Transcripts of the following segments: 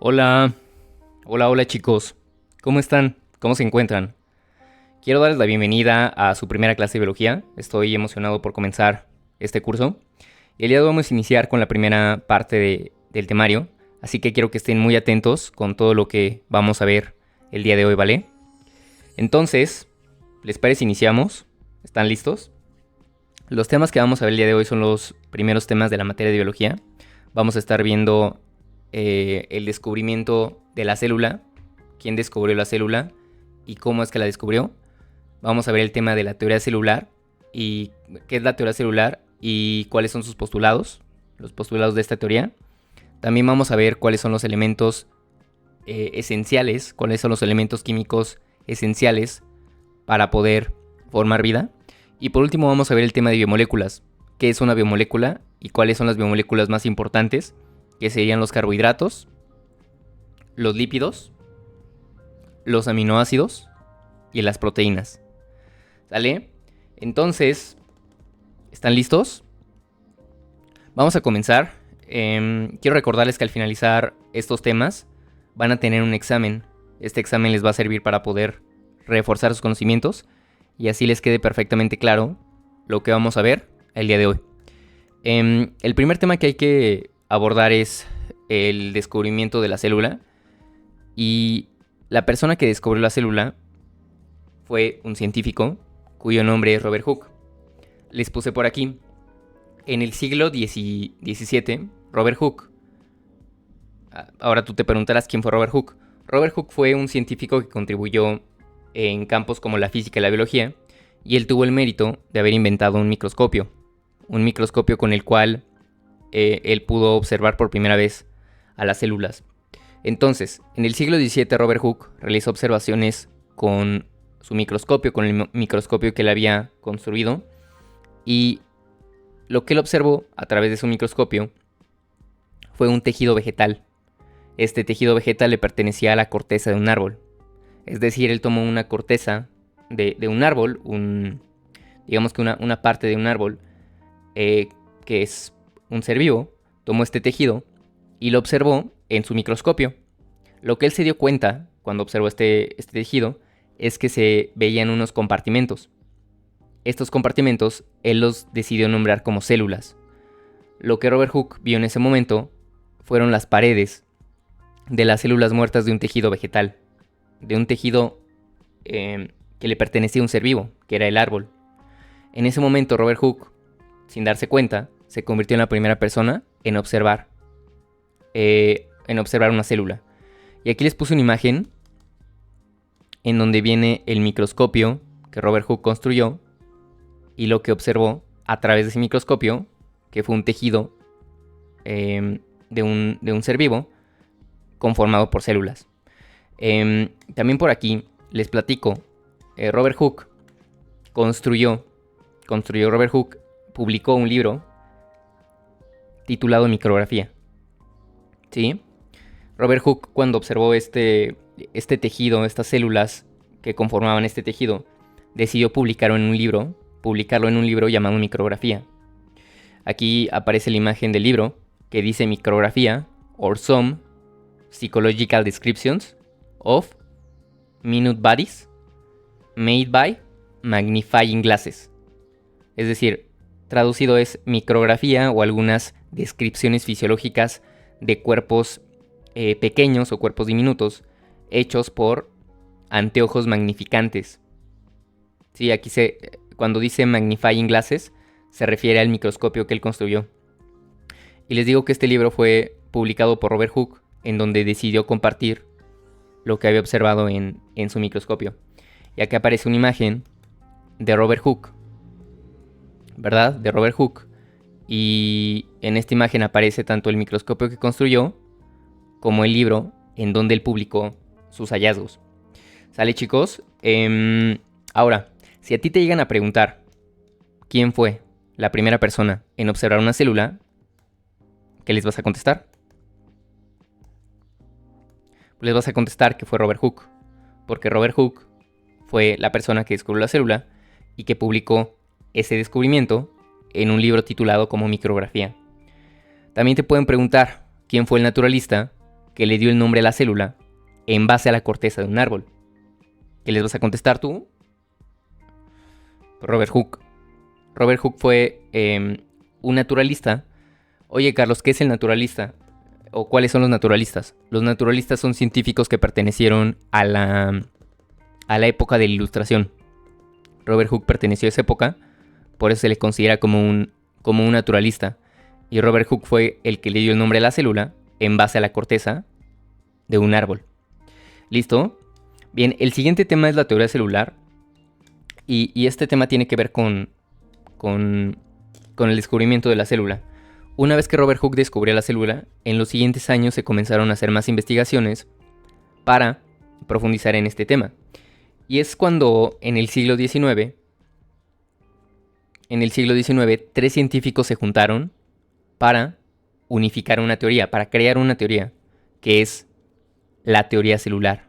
Hola, hola chicos, ¿cómo están? ¿Cómo se encuentran? Quiero darles la bienvenida a su primera clase de biología. Estoy emocionado por comenzar este curso. Y el día de hoy vamos a iniciar con la primera parte del temario, así que quiero que estén muy atentos con todo lo que vamos a ver el día de hoy, ¿vale? Entonces, ¿les parece si iniciamos? ¿Están listos? Los temas que vamos a ver el día de hoy son los primeros temas de la materia de biología. Vamos a estar viendo el descubrimiento de la célula, quién descubrió la célula y cómo es que la descubrió. Vamos a ver el tema de la teoría celular y qué es la teoría celular y cuáles son sus postulados, los postulados de esta teoría. También vamos a ver cuáles son los elementos esenciales, cuáles son los elementos químicos esenciales para poder formar vida. Y por último vamos a ver el tema de biomoléculas, qué es una biomolécula y cuáles son las biomoléculas más importantes, que serían los carbohidratos, los lípidos, los aminoácidos y las proteínas. ¿Sale? Entonces, ¿están listos? Vamos a comenzar. Quiero recordarles que al finalizar estos temas van a tener un examen. Este examen les va a servir para poder reforzar sus conocimientos y así les quede perfectamente claro lo que vamos a ver el día de hoy. El primer tema que hay que abordar es el descubrimiento de la célula. Y la persona que descubrió la célula fue un científico cuyo nombre es Robert Hooke. Les puse por aquí. En el siglo XVII, Robert Hooke. Ahora tú te preguntarás quién fue Robert Hooke. Robert Hooke fue un científico que contribuyó en campos como la física y la biología, y él tuvo el mérito de haber inventado un microscopio con el cual él pudo observar por primera vez a las células. Entonces, en el siglo XVII Robert Hooke realizó observaciones con su microscopio, con el microscopio que él había construido, y lo que él observó a través de su microscopio fue un tejido vegetal. Este tejido vegetal le pertenecía a la corteza de un árbol. Es decir, él tomó una corteza de un árbol, digamos que una parte de un árbol, que es un ser vivo, tomó este tejido y lo observó en su microscopio. Lo que él se dio cuenta cuando observó este tejido es que se veían unos compartimentos. Estos compartimentos él los decidió nombrar como células. Lo que Robert Hooke vio en ese momento fueron las paredes de las células muertas de un tejido vegetal, de un tejido que le pertenecía a un ser vivo, que era el árbol. En ese momento Robert Hooke, sin darse cuenta, se convirtió en la primera persona en observar una célula. Y aquí les puse una imagen en donde viene el microscopio que Robert Hooke construyó y lo que observó a través de ese microscopio, que fue un tejido de un ser vivo conformado por células. También por aquí les platico, Robert Hooke publicó un libro titulado Micrografía. ¿Sí? Robert Hooke, cuando observó este tejido, estas células que conformaban este tejido, decidió publicarlo en un libro llamado Micrografía. Aquí aparece la imagen del libro que dice Micrografía or Some Psychological Descriptions of Minute Bodies Made by Magnifying Glasses. Es decir, traducido es micrografía o algunas descripciones fisiológicas de cuerpos pequeños o cuerpos diminutos hechos por anteojos magnificantes. Sí, aquí cuando dice magnifying glasses se refiere al microscopio que él construyó. Y les digo que este libro fue publicado por Robert Hooke, en donde decidió compartir lo que había observado en su microscopio. Y aquí aparece una imagen de Robert Hooke, ¿verdad? De Robert Hooke. Y en esta imagen aparece tanto el microscopio que construyó como el libro en donde él publicó sus hallazgos. ¿Sale, chicos? Ahora, si a ti te llegan a preguntar quién fue la primera persona en observar una célula, ¿qué les vas a contestar? Les vas a contestar que fue Robert Hooke, porque Robert Hooke fue la persona que descubrió la célula y que publicó ese descubrimiento en un libro titulado como Micrografía. También te pueden preguntar quién fue el naturalista que le dio el nombre a la célula en base a la corteza de un árbol. ¿Qué les vas a contestar tú? Robert Hooke. Robert Hooke fue un naturalista. Oye, Carlos, ¿qué es el naturalista? ¿O cuáles son los naturalistas? Los naturalistas son científicos que pertenecieron a la época de la Ilustración. Robert Hooke perteneció a esa época, por eso se le considera como un naturalista. Y Robert Hooke fue el que le dio el nombre a la célula en base a la corteza de un árbol. ¿Listo? Bien, el siguiente tema es la teoría celular. Y este tema tiene que ver con el descubrimiento de la célula. Una vez que Robert Hooke descubrió la célula, en los siguientes años se comenzaron a hacer más investigaciones para profundizar en este tema. Y es cuando en el siglo XIX, tres científicos se juntaron para unificar una teoría, para crear una teoría, que es la teoría celular.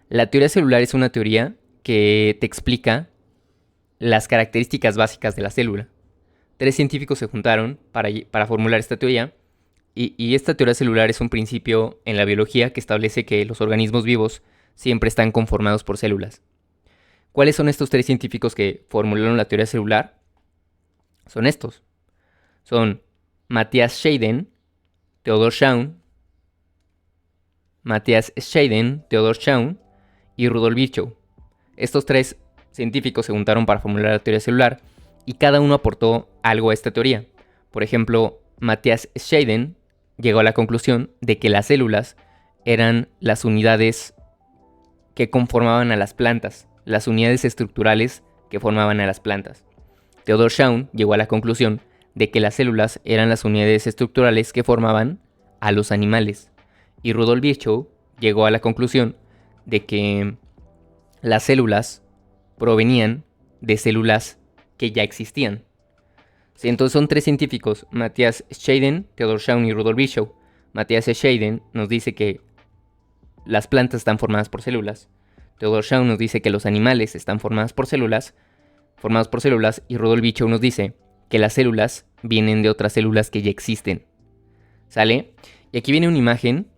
La teoría celular es una teoría que te explica las características básicas de la célula. Tres científicos se juntaron para formular esta teoría, y esta teoría celular es un principio en la biología que establece que los organismos vivos siempre están conformados por células. ¿Cuáles son estos tres científicos que formularon la teoría celular? Son estos. Son Matthias Scheiden, Theodor Schaun, y Rudolf Virchow. Estos tres científicos se juntaron para formular la teoría celular y cada uno aportó algo a esta teoría. Por ejemplo, Matthias Scheiden llegó a la conclusión de que las células eran las unidades que conformaban a las plantas, las unidades estructurales que formaban a las plantas. Theodor Schaun llegó a la conclusión de que las células eran las unidades estructurales que formaban a los animales. Y Rudolf Virchow llegó a la conclusión de que las células provenían de células que ya existían. Sí, entonces son tres científicos, Matthias Scheiden, Theodor Schaun y Rudolf Virchow. Matthias Scheiden nos dice que las plantas están formadas por células. Theodor Schaun nos dice que los animales están formados por células, y Rudolf Virchow nos dice que las células vienen de otras células que ya existen. ¿Sale? Y aquí viene una imagen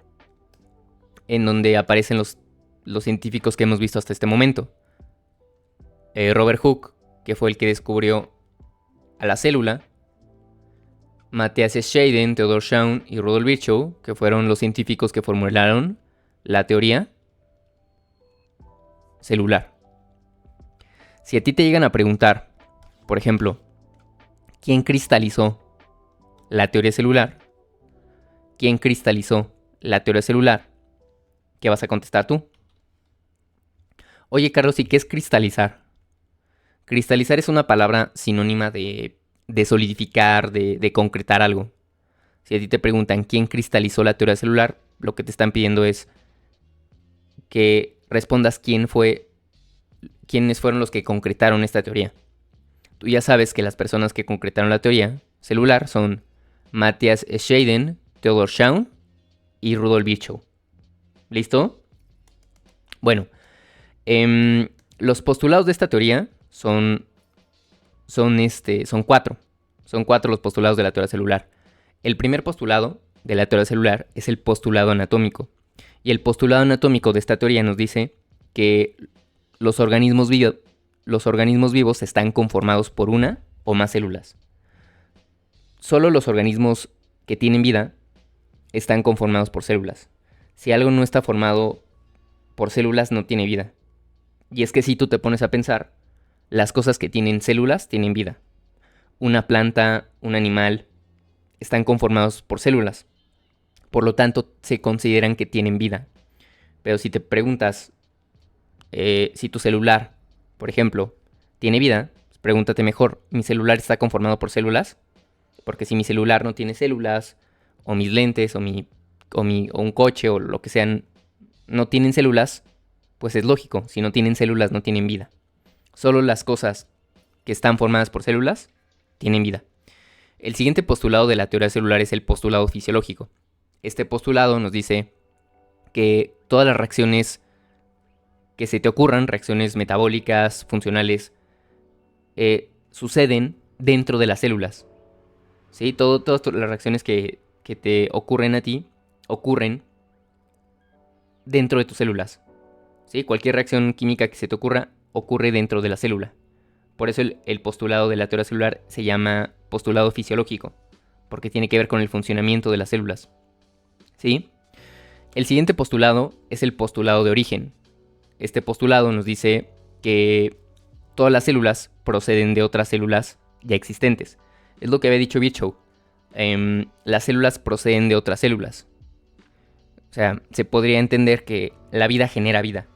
en donde aparecen los científicos que hemos visto hasta este momento. Robert Hooke, que fue el que descubrió a la célula. Matthias Scheiden, Theodor Schaun y Rudolf Virchow, que fueron los científicos que formularon la teoría celular. Si a ti te llegan a preguntar, por ejemplo, ¿quién cristalizó la teoría celular? ¿Quién cristalizó la teoría celular? ¿Qué vas a contestar tú? Oye, Carlos, ¿y qué es cristalizar? Cristalizar es una palabra sinónima de solidificar, de concretar algo. Si a ti te preguntan quién cristalizó la teoría celular, lo que te están pidiendo es que respondas quiénes fueron los que concretaron esta teoría. Tú ya sabes que las personas que concretaron la teoría celular son Matthias Scheiden, Theodor Schaun y Rudolf Virchow. ¿Listo? Bueno, los postulados de esta teoría son cuatro. Son cuatro los postulados de la teoría celular. El primer postulado de la teoría celular es el postulado anatómico. Y el postulado anatómico de esta teoría nos dice que los organismos vivos están conformados por una o más células. Solo los organismos que tienen vida están conformados por células. Si algo no está formado por células, no tiene vida. Y es que si tú te pones a pensar, las cosas que tienen células tienen vida. Una planta, un animal, están conformados por células. Por lo tanto, se consideran que tienen vida. Pero si te preguntas si tu celular, por ejemplo, tiene vida, pregúntate mejor, ¿mi celular está conformado por células? Porque si mi celular no tiene células, o mis lentes, o un coche, o lo que sean, no tienen células, pues es lógico, si no tienen células no tienen vida. Solo las cosas que están formadas por células tienen vida. El siguiente postulado de la teoría celular es el postulado fisiológico. Este postulado nos dice que todas las reacciones que se te ocurran, reacciones metabólicas, funcionales, suceden dentro de las células. ¿Sí? Todas las reacciones que te ocurren a ti ocurren dentro de tus células. ¿Sí? Cualquier reacción química que se te ocurra ocurre dentro de la célula. Por eso el postulado de la teoría celular se llama postulado fisiológico, porque tiene que ver con el funcionamiento de las células. ¿Sí? El siguiente postulado es el postulado de origen. Este postulado nos dice que todas las células proceden de otras células ya existentes. Es lo que había dicho Virchow. Las células proceden de otras células. O sea, se podría entender que la vida genera vida.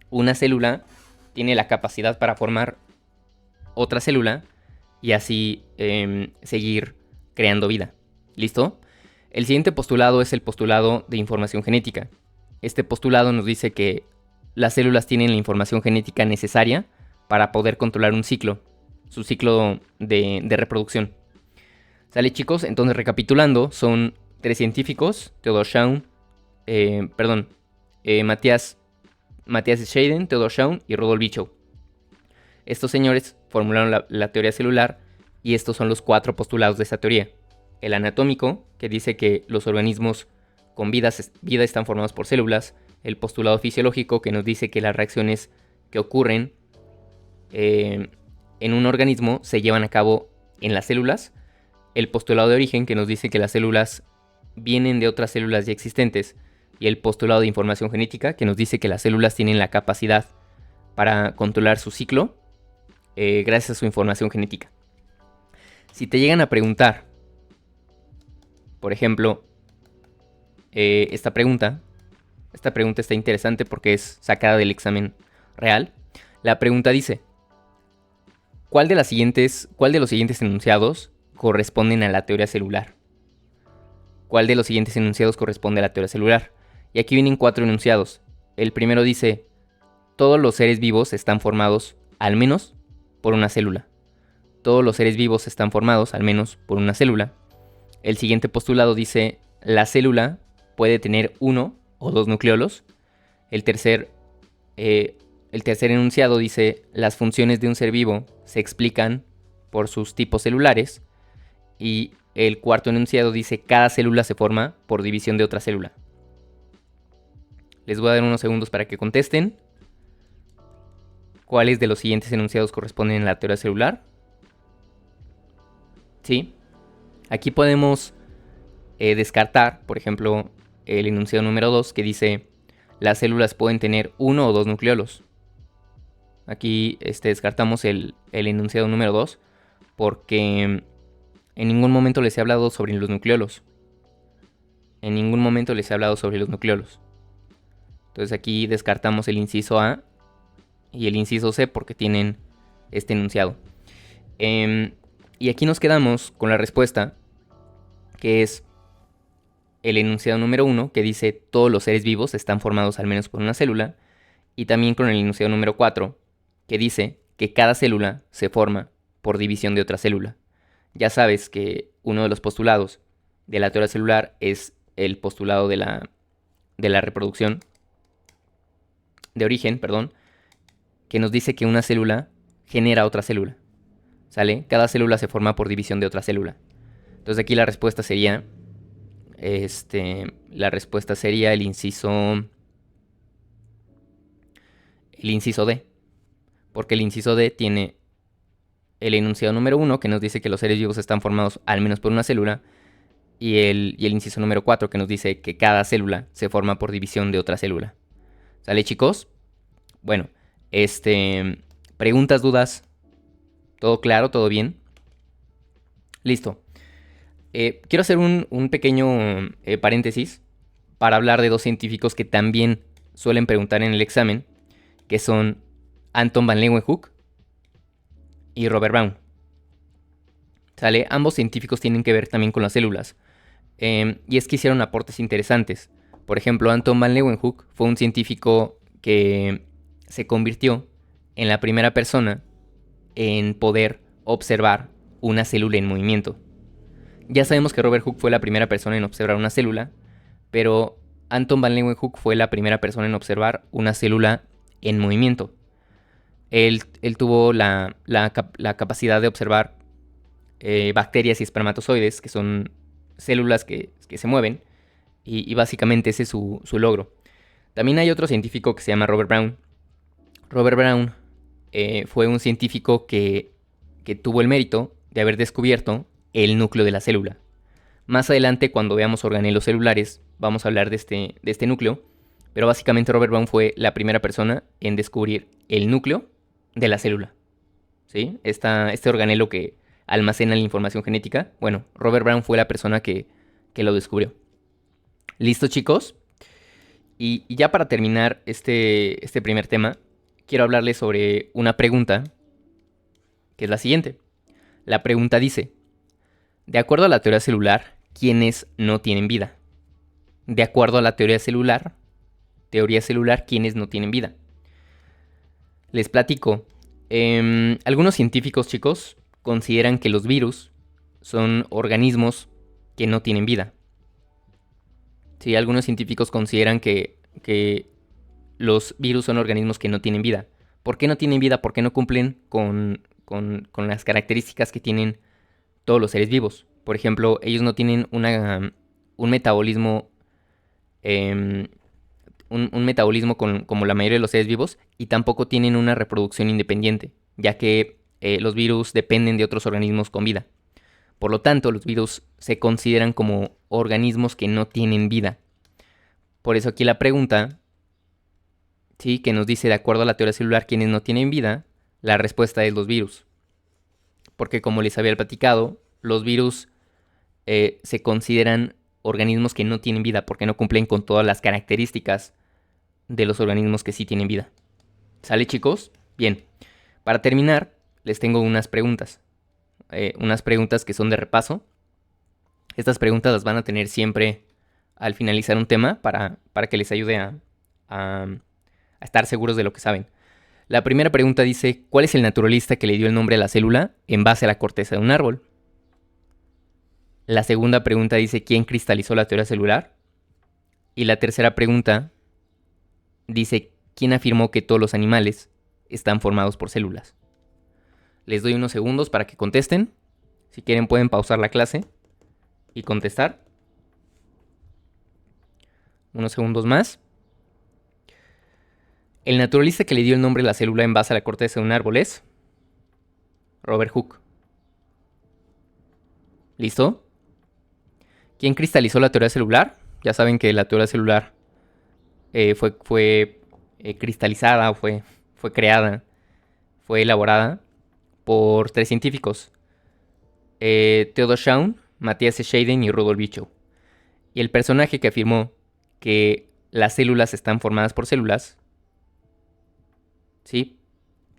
Una célula tiene la capacidad para formar otra célula y así seguir creando vida. ¿Listo? El siguiente postulado es el postulado de información genética. Este postulado nos dice que las células tienen la información genética necesaria para poder controlar un ciclo, su ciclo de reproducción. ¿Sale, chicos? Entonces, recapitulando, son 3 científicos, Theodor Schaun, Matthias Scheiden, Theodor Schaun y Rudolf Virchow. Estos señores formularon la teoría celular y estos son los 4 postulados de esta teoría. El anatómico, que dice que los organismos con vida están formados por células. El postulado fisiológico, que nos dice que las reacciones que ocurren en un organismo se llevan a cabo en las células. El postulado de origen, que nos dice que las células vienen de otras células ya existentes. Y el postulado de información genética, que nos dice que las células tienen la capacidad para controlar su ciclo gracias a su información genética. Si te llegan a preguntar, por ejemplo, esta pregunta está interesante porque es sacada del examen real. La pregunta dice: ¿cuál de los siguientes enunciados corresponden a la teoría celular? ¿Cuál de los siguientes enunciados corresponde a la teoría celular? Y aquí vienen 4 enunciados. El primero dice: todos los seres vivos están formados al menos por una célula. Todos los seres vivos están formados al menos por una célula. El siguiente postulado dice: la célula puede tener 1 o 2 nucleolos. El tercer enunciado dice: las funciones de un ser vivo se explican por sus tipos celulares. Y el cuarto enunciado dice: cada célula se forma por división de otra célula. Les voy a dar unos segundos para que contesten. ¿Cuáles de los siguientes enunciados corresponden a la teoría celular? ¿Sí? Aquí podemos descartar, por ejemplo, el enunciado número 2 que dice: las células pueden tener 1 o 2 nucleolos. Aquí descartamos el enunciado número 2 porque en ningún momento les he hablado sobre los nucleolos. Entonces aquí descartamos el inciso A y el inciso C porque tienen este enunciado. Y aquí nos quedamos con la respuesta, que es el enunciado número 1, que dice: todos los seres vivos están formados al menos por una célula. Y también con el enunciado número 4, que dice que cada célula se forma por división de otra célula. Ya sabes que uno de los postulados de la teoría celular es el postulado de la reproducción, de origen, que nos dice que una célula genera otra célula. ¿Sale? Cada célula se forma por división de otra célula. Entonces aquí la respuesta sería el inciso D. Porque el inciso D tiene el enunciado número 1, que nos dice que los seres vivos están formados al menos por una célula, y el inciso número 4, que nos dice que cada célula se forma por división de otra célula. ¿Sale, chicos? Bueno, preguntas, dudas, ¿todo claro? ¿Todo bien? Listo. Quiero hacer un pequeño paréntesis para hablar de 2 científicos que también suelen preguntar en el examen, que son Anton van Leeuwenhoek y Robert Brown. ¿Sale? Ambos científicos tienen que ver también con las células. Y es que hicieron aportes interesantes. Por ejemplo, Anton van Leeuwenhoek fue un científico que se convirtió en la primera persona en poder observar una célula en movimiento. Ya sabemos que Robert Hooke fue la primera persona en observar una célula, pero Anton van Leeuwenhoek fue la primera persona en observar una célula en movimiento. Él tuvo la capacidad de observar bacterias y espermatozoides, que son células que se mueven, Y básicamente ese es su logro. También hay otro científico que se llama Robert Brown. Robert Brown fue un científico que tuvo el mérito de haber descubierto el núcleo de la célula. Más adelante, cuando veamos organelos celulares, vamos a hablar de este núcleo. Pero básicamente Robert Brown fue la primera persona en descubrir el núcleo de la célula. ¿Sí? Este organelo que almacena la información genética. Bueno, Robert Brown fue la persona que lo descubrió. ¿Listo, chicos? Y ya para terminar este primer tema, quiero hablarles sobre una pregunta, que es la siguiente. La pregunta dice, de acuerdo a la teoría celular, ¿quiénes no tienen vida? De acuerdo a la teoría celular, ¿quiénes no tienen vida? Les platico. Algunos científicos, chicos, consideran que los virus son organismos que no tienen vida. Sí, algunos científicos consideran que los virus son organismos que no tienen vida. ¿Por qué no tienen vida? Porque no cumplen con las características que tienen todos los seres vivos. Por ejemplo, ellos no tienen un metabolismo un metabolismo como la mayoría de los seres vivos, y tampoco tienen una reproducción independiente, ya que los virus dependen de otros organismos con vida. Por lo tanto, los virus se consideran como organismos que no tienen vida. Por eso aquí la pregunta, ¿sí?, que nos dice, de acuerdo a la teoría celular, ¿quiénes no tienen vida? La respuesta es los virus. Porque como les había platicado, los virus se consideran organismos que no tienen vida porque no cumplen con todas las características de los organismos que sí tienen vida. ¿Sale, chicos? Bien. Para terminar, les tengo unas preguntas. Unas preguntas que son de repaso. Estas preguntas las van a tener siempre al finalizar un tema para que les ayude a estar seguros de lo que saben. La primera pregunta dice, ¿cuál es el naturalista que le dio el nombre a la célula en base a la corteza de un árbol? La segunda pregunta dice, ¿quién cristalizó la teoría celular? Y la tercera pregunta dice, ¿quién afirmó que todos los animales están formados por células? Les doy unos segundos para que contesten. Si quieren pueden pausar la clase y contestar. Unos segundos más. El naturalista que le dio el nombre a la célula en base a la corteza de un árbol es Robert Hooke. ¿Listo? ¿Quién cristalizó la teoría celular? Ya saben que la teoría celular fue cristalizada, fue creada, fue elaborada por 3 científicos. Theodor Schaun, Matthias Scheiden y Rudolf Virchow. Y el personaje que afirmó que las células están formadas por células, ¿sí?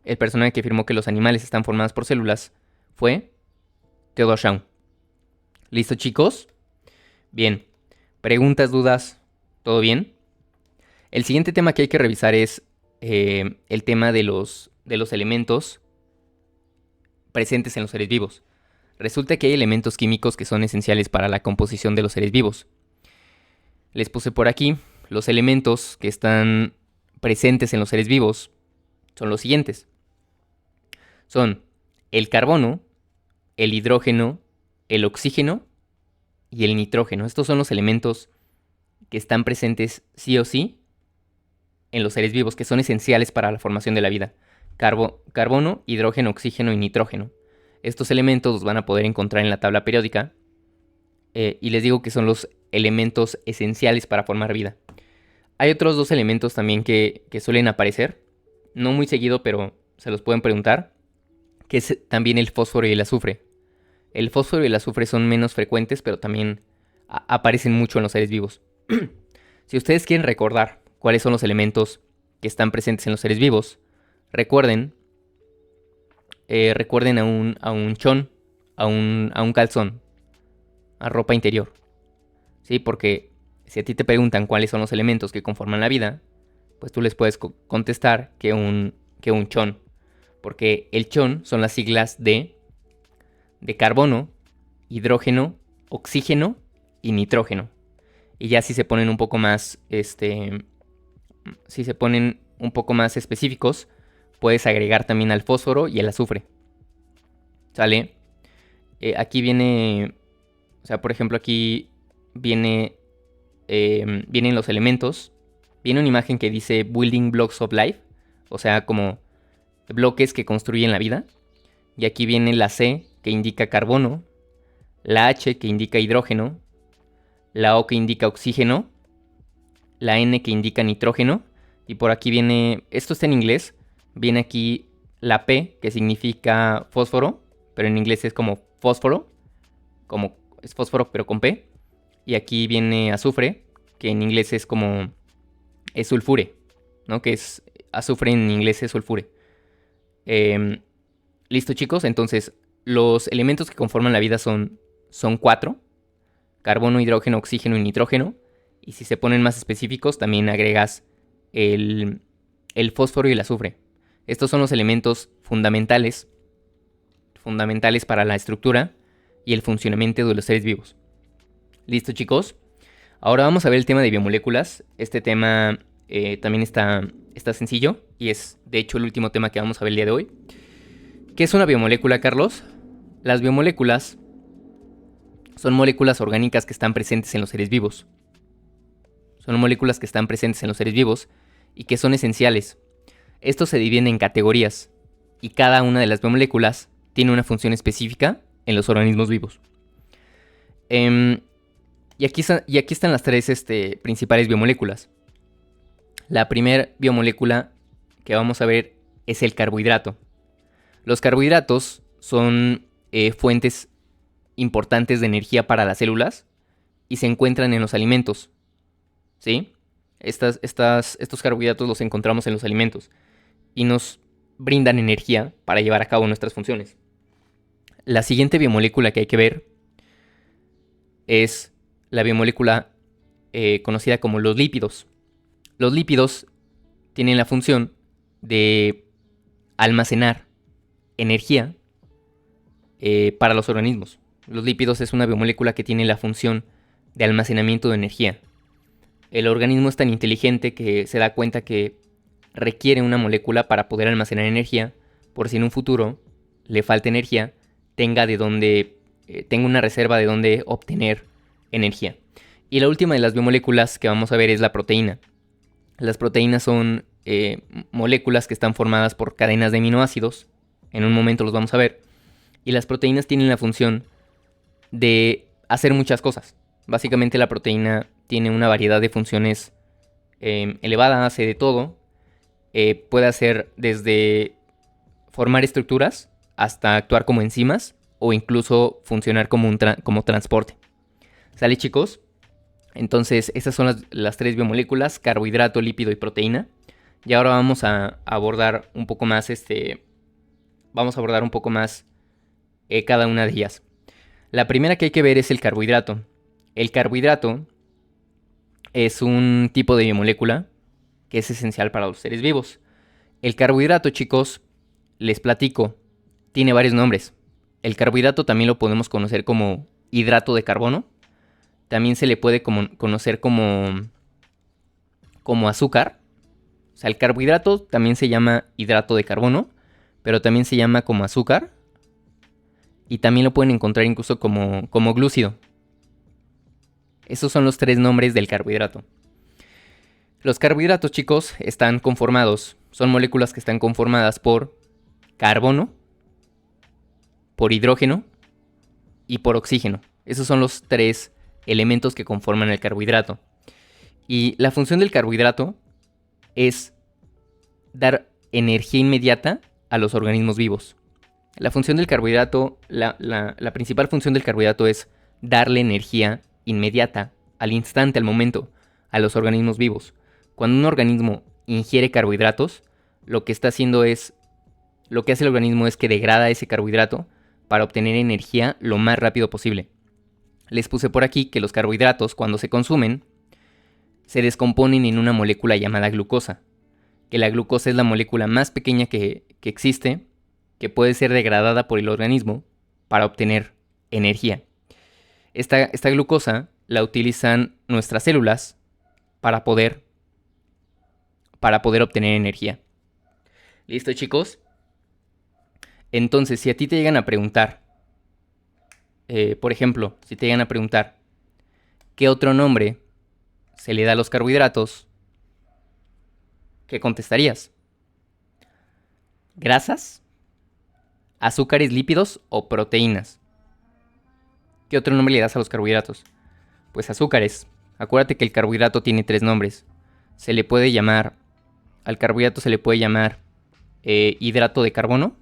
El personaje que afirmó que los animales están formados por células fue Theodor Schaun. ¿Listo, chicos? Bien. ¿Preguntas, dudas? ¿Todo bien? El siguiente tema que hay que revisar es el tema de los elementos presentes en los seres vivos. Resulta que hay elementos químicos que son esenciales para la composición de los seres vivos. Les puse por aquí los elementos que están presentes en los seres vivos. Son los siguientes. Son el carbono, el hidrógeno, el oxígeno y el nitrógeno. Estos son los elementos que están presentes sí o sí en los seres vivos, que son esenciales para la formación de la vida. Carbono, hidrógeno, oxígeno y nitrógeno. Estos elementos los van a poder encontrar en la tabla periódica. Y les digo que son los elementos esenciales para formar vida. Hay otros 2 elementos también que suelen aparecer. No muy seguido, pero se los pueden preguntar. Que es también el fósforo y el azufre. El fósforo y el azufre son menos frecuentes, pero también aparecen mucho en los seres vivos. Si ustedes quieren recordar cuáles son los elementos que están presentes en los seres vivos, recuerden a un chon, a un calzón, a ropa interior. ¿Sí? Porque si a ti te preguntan cuáles son los elementos que conforman la vida, pues tú les puedes contestar que un chon. Porque el chon son las siglas de carbono, hidrógeno, oxígeno y nitrógeno. Y ya si se ponen un poco más, si se ponen un poco más específicos, puedes agregar también al fósforo y el azufre. ¿Sale? Aquí viene, o sea, por ejemplo, aquí viene vienen los elementos. Viene una imagen que dice Building Blocks of Life, o sea, como bloques que construyen la vida. Y aquí viene la C, que indica carbono, la H, que indica hidrógeno, la O, que indica oxígeno, la N, que indica nitrógeno, y por aquí viene, esto está en inglés, viene aquí la P, que significa fósforo, pero en inglés es como fósforo, como es fósforo pero con P, y aquí viene azufre, que en inglés es como, es sulfure, ¿no? Que es, azufre en inglés es sulfure. Listo, chicos, entonces los elementos que conforman la vida son 4, carbono, hidrógeno, oxígeno y nitrógeno. Y si se ponen más específicos, también agregas el fósforo y el azufre. Estos son los elementos fundamentales para la estructura y el funcionamiento de los seres vivos. Listo, chicos. Ahora vamos a ver el tema de biomoléculas. Este tema también está sencillo y es de hecho el último tema que vamos a ver el día de hoy. ¿Qué es una biomolécula, Carlos? Las biomoléculas son moléculas orgánicas que están presentes en los seres vivos. Son moléculas que están presentes en los seres vivos y que son esenciales. Estos se dividen en categorías y cada una de las biomoléculas tiene una función específica en los organismos vivos. Y aquí están las tres principales biomoléculas. La primera biomolécula que vamos a ver es el carbohidrato. Los carbohidratos son fuentes importantes de energía para las células y se encuentran en los alimentos. ¿Sí? Estos carbohidratos los encontramos en los alimentos y nos brindan energía para llevar a cabo nuestras funciones. La siguiente biomolécula que hay que ver es la biomolécula conocida como los lípidos. Los lípidos tienen la función de almacenar energía para los organismos. Los lípidos es una biomolécula que tiene la función de almacenamiento de energía. El organismo es tan inteligente que se da cuenta que requiere una molécula para poder almacenar energía, por si en un futuro le falta energía, tenga una reserva de donde obtener energía. Y la última de las biomoléculas que vamos a ver es la proteína. Las proteínas son moléculas que están formadas por cadenas de aminoácidos. En un momento los vamos a ver. Y las proteínas tienen la función de hacer muchas cosas. Básicamente la proteína tiene una variedad de funciones elevada, hace de todo. Puede hacer desde formar estructuras hasta actuar como enzimas o incluso funcionar como transporte. ¿Sale, chicos? Entonces esas son las tres biomoléculas: carbohidrato, lípido y proteína. Y ahora vamos a abordar un poco más cada una de ellas. La primera que hay que ver es el carbohidrato. El carbohidrato es un tipo de biomolécula que es esencial para los seres vivos. El carbohidrato, chicos, les platico, tiene varios nombres. El carbohidrato también lo podemos conocer como hidrato de carbono. También se le puede conocer como azúcar. O sea, el carbohidrato también se llama hidrato de carbono, pero también se llama como azúcar. Y también lo pueden encontrar incluso como glúcido. Esos son los tres nombres del carbohidrato. Los carbohidratos, chicos, son moléculas que están conformadas por carbono, por hidrógeno y por oxígeno. Esos son los tres elementos que conforman el carbohidrato. Y la función del carbohidrato es dar energía inmediata a los organismos vivos. La función del carbohidrato, la principal función del carbohidrato es darle energía inmediata, al instante, al momento, a los organismos vivos. Cuando un organismo ingiere carbohidratos, lo que hace el organismo es que degrada ese carbohidrato para obtener energía lo más rápido posible. Les puse por aquí que los carbohidratos, cuando se consumen, se descomponen en una molécula llamada glucosa. Que la glucosa es la molécula más pequeña que existe, que puede ser degradada por el organismo para obtener energía. Esta glucosa la utilizan nuestras células para poder obtener energía. ¿Listo, chicos? Entonces, si a ti te llegan a preguntar, por ejemplo, si te llegan a preguntar, ¿qué otro nombre se le da a los carbohidratos, ¿qué contestarías? ¿Grasas, azúcares, lípidos o proteínas? ¿Qué otro nombre le das a los carbohidratos? Pues azúcares. Acuérdate que el carbohidrato tiene 3 nombres. Al carbohidrato se le puede llamar hidrato de carbono.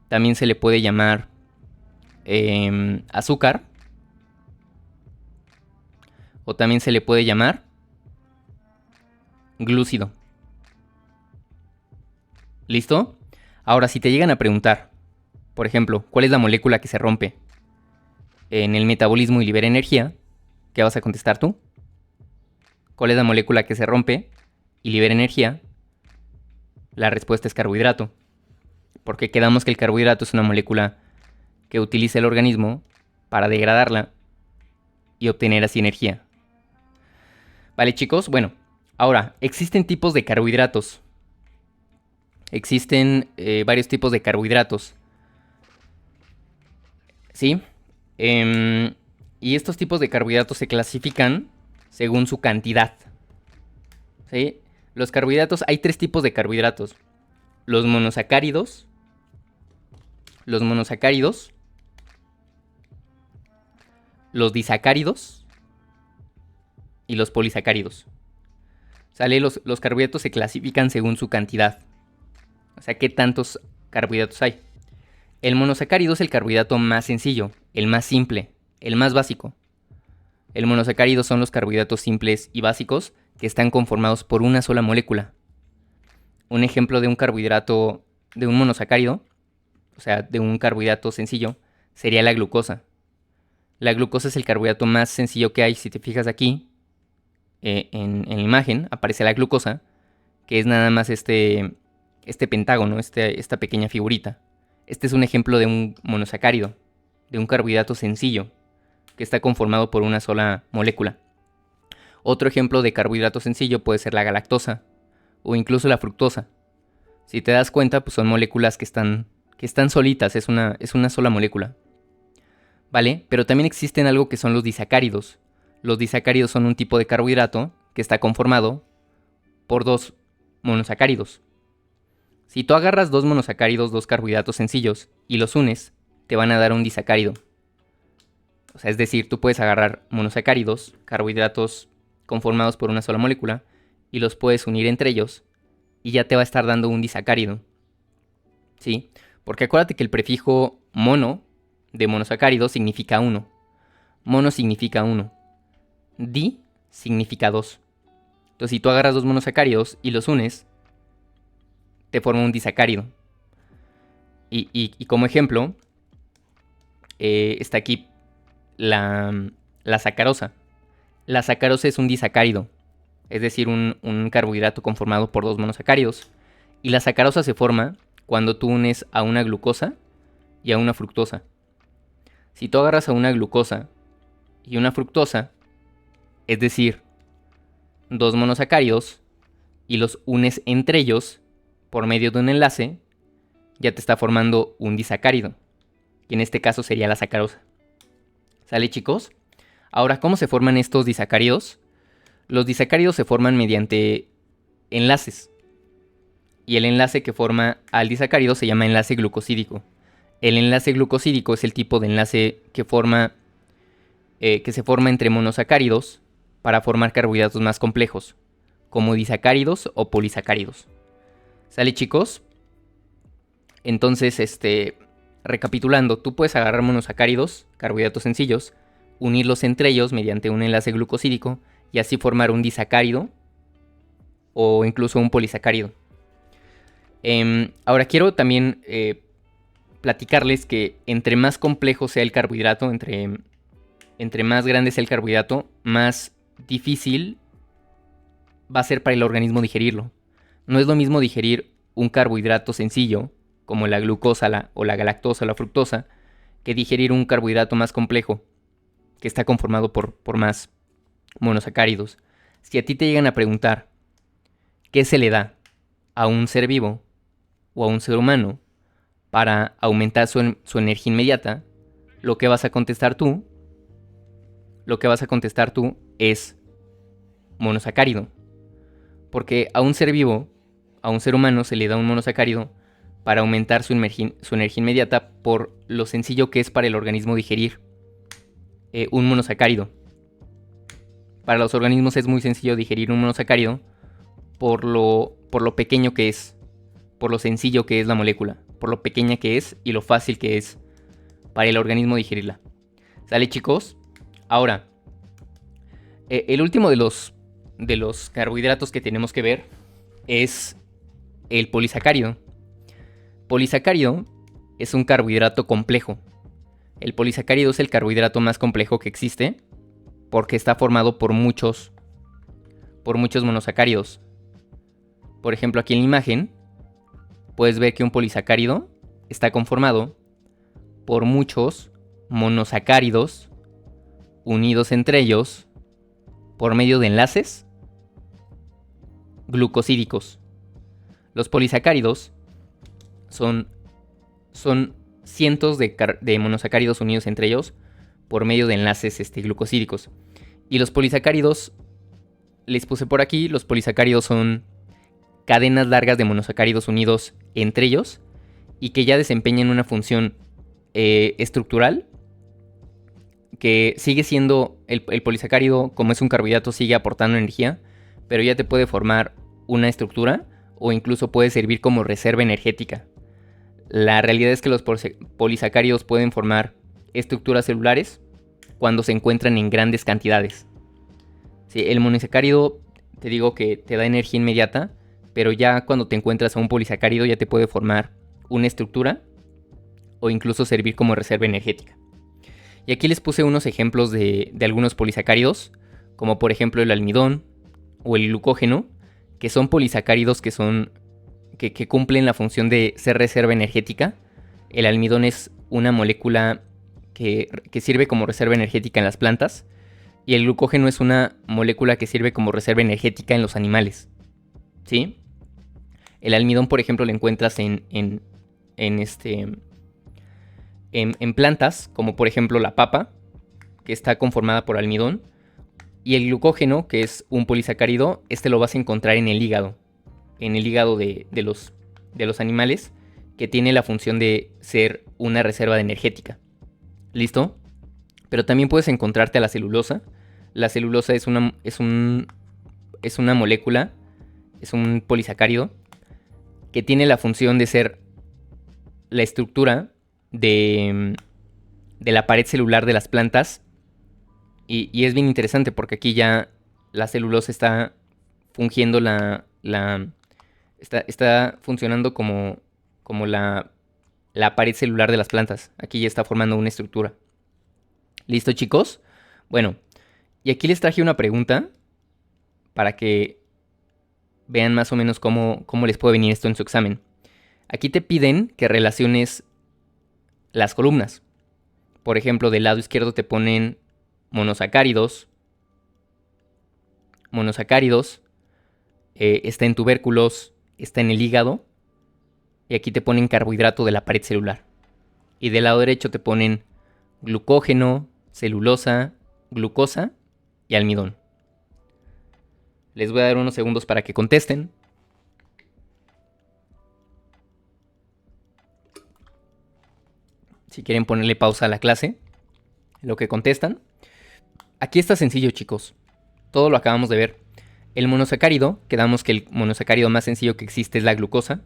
También se le puede llamar azúcar. O también se le puede llamar glúcido. ¿Listo? Ahora, si te llegan a preguntar, por ejemplo, ¿cuál es la molécula que se rompe en el metabolismo y libera energía? ¿Qué vas a contestar tú? ¿Cuál es la molécula que se rompe y libera energía? La respuesta es carbohidrato. Porque quedamos que el carbohidrato es una molécula que utiliza el organismo para degradarla y obtener así energía. Vale, chicos, bueno, ahora, existen tipos de carbohidratos. Existen varios tipos de carbohidratos. ¿Sí? Y estos tipos de carbohidratos se clasifican según su cantidad. ¿Sí? Los carbohidratos, hay 3 tipos de carbohidratos. Los monosacáridos, los disacáridos y los polisacáridos. ¿Sale? Los carbohidratos se clasifican según su cantidad. O sea, ¿qué tantos carbohidratos hay? El monosacárido es el carbohidrato más sencillo, el más simple, el más básico. El monosacárido son los carbohidratos simples y básicos que están conformados por una sola molécula. Un ejemplo de un carbohidrato, de un monosacárido, o sea, de un carbohidrato sencillo, sería la glucosa. La glucosa es el carbohidrato más sencillo que hay. Si te fijas aquí, en la imagen, aparece la glucosa, que es nada más este pentágono, esta pequeña figurita. Este es un ejemplo de un monosacárido, de un carbohidrato sencillo, que está conformado por una sola molécula. Otro ejemplo de carbohidrato sencillo puede ser la galactosa, o incluso la fructosa. Si te das cuenta, pues son moléculas que están solitas, es una sola molécula. ¿Vale? Pero también existen algo que son los disacáridos. Los disacáridos son un tipo de carbohidrato que está conformado por 2 monosacáridos. Si tú agarras 2 monosacáridos, 2 carbohidratos sencillos, y los unes, te van a dar un disacárido. O sea, es decir, tú puedes agarrar monosacáridos, carbohidratos conformados por una sola molécula, y los puedes unir entre ellos, y ya te va a estar dando un disacárido. ¿Sí? Porque acuérdate que el prefijo mono de monosacárido significa 1. Mono significa 1. Di significa 2. Entonces, si tú agarras 2 monosacáridos y los unes, te forma un disacárido. Y como ejemplo, está aquí la sacarosa. La sacarosa es un disacárido, es decir, un carbohidrato conformado por 2 monosacáridos. Y la sacarosa se forma cuando tú unes a una glucosa y a una fructosa. Si tú agarras a una glucosa y una fructosa, es decir, 2 monosacáridos, y los unes entre ellos por medio de un enlace, ya te está formando un disacárido, que en este caso sería la sacarosa. ¿Sale, chicos? Ahora, ¿cómo se forman estos disacáridos? Los disacáridos se forman mediante enlaces. Y el enlace que forma al disacárido se llama enlace glucosídico. El enlace glucosídico es el tipo de enlace que se forma entre monosacáridos para formar carbohidratos más complejos, como disacáridos o polisacáridos. ¿Sale, chicos? Entonces, recapitulando, tú puedes agarrar monosacáridos, carbohidratos sencillos, unirlos entre ellos mediante un enlace glucosídico y así formar un disacárido o incluso un polisacárido. Ahora quiero también platicarles que entre más complejo sea el carbohidrato, entre más grande sea el carbohidrato, más difícil va a ser para el organismo digerirlo. No es lo mismo digerir un carbohidrato sencillo, como la glucosa o la galactosa o la fructosa, que digerir un carbohidrato más complejo, que está conformado por más monosacáridos. Si a ti te llegan a preguntar qué se le da a un ser vivo o a un ser humano para aumentar su energía inmediata, lo que vas a contestar tú es monosacárido. Porque a un ser vivo, a un ser humano, se le da un monosacárido para aumentar su energía inmediata por lo sencillo que es para el organismo digerir un monosacárido. Para los organismos es muy sencillo digerir un monosacárido por lo pequeño que es, por lo sencillo que es la molécula, por lo pequeña que es y lo fácil que es para el organismo digerirla. ¿Sale, chicos? Ahora, el último de los carbohidratos que tenemos que ver es el polisacárido. Polisacárido es un carbohidrato complejo. El polisacárido es el carbohidrato más complejo que existe porque está formado por muchos monosacáridos. Por ejemplo, aquí en la imagen puedes ver que un polisacárido está conformado por muchos monosacáridos unidos entre ellos por medio de enlaces glucosídicos. Los polisacáridos son cientos de monosacáridos unidos entre ellos por medio de enlaces glucosídicos. Y los polisacáridos, les puse por aquí, los polisacáridos son cadenas largas de monosacáridos unidos entre ellos y que ya desempeñan una función estructural que sigue siendo el polisacárido, como es un carbohidrato, sigue aportando energía, pero ya te puede formar una estructura o incluso puede servir como reserva energética. La realidad es que los polisacáridos pueden formar estructuras celulares cuando se encuentran en grandes cantidades. Sí, el monosacárido, te digo que te da energía inmediata, pero ya cuando te encuentras a un polisacárido ya te puede formar una estructura o incluso servir como reserva energética. Y aquí les puse unos ejemplos de algunos polisacáridos, como por ejemplo el almidón o el glucógeno, que son polisacáridos que cumplen la función de ser reserva energética. El almidón es una molécula que sirve como reserva energética en las plantas, y el glucógeno es una molécula que sirve como reserva energética en los animales. ¿Sí? El almidón, por ejemplo, lo encuentras en plantas, como por ejemplo la papa, que está conformada por almidón. Y el glucógeno, que es un polisacárido, lo vas a encontrar en el hígado. En el hígado de los animales, que tiene la función de ser una reserva energética. ¿Listo? Pero también puedes encontrarte a la celulosa. La celulosa es una molécula, es un polisacárido, que tiene la función de ser la estructura de la pared celular de las plantas. Y es bien interesante porque aquí ya la celulosa está fungiendo está funcionando como la pared celular de las plantas. Aquí ya está formando una estructura. ¿Listo, chicos? Bueno, y aquí les traje una pregunta para que vean más o menos cómo les puede venir esto en su examen. Aquí te piden que relaciones las columnas. Por ejemplo, del lado izquierdo te ponen monosacáridos, está en tubérculos, está en el hígado, y aquí te ponen carbohidrato de la pared celular. Y del lado derecho te ponen glucógeno, celulosa, glucosa y almidón. Les voy a dar unos segundos para que contesten. Si quieren ponerle pausa a la clase, lo que contestan. Aquí está sencillo, chicos. Todo lo acabamos de ver. El monosacárido, quedamos que el monosacárido más sencillo que existe es la glucosa.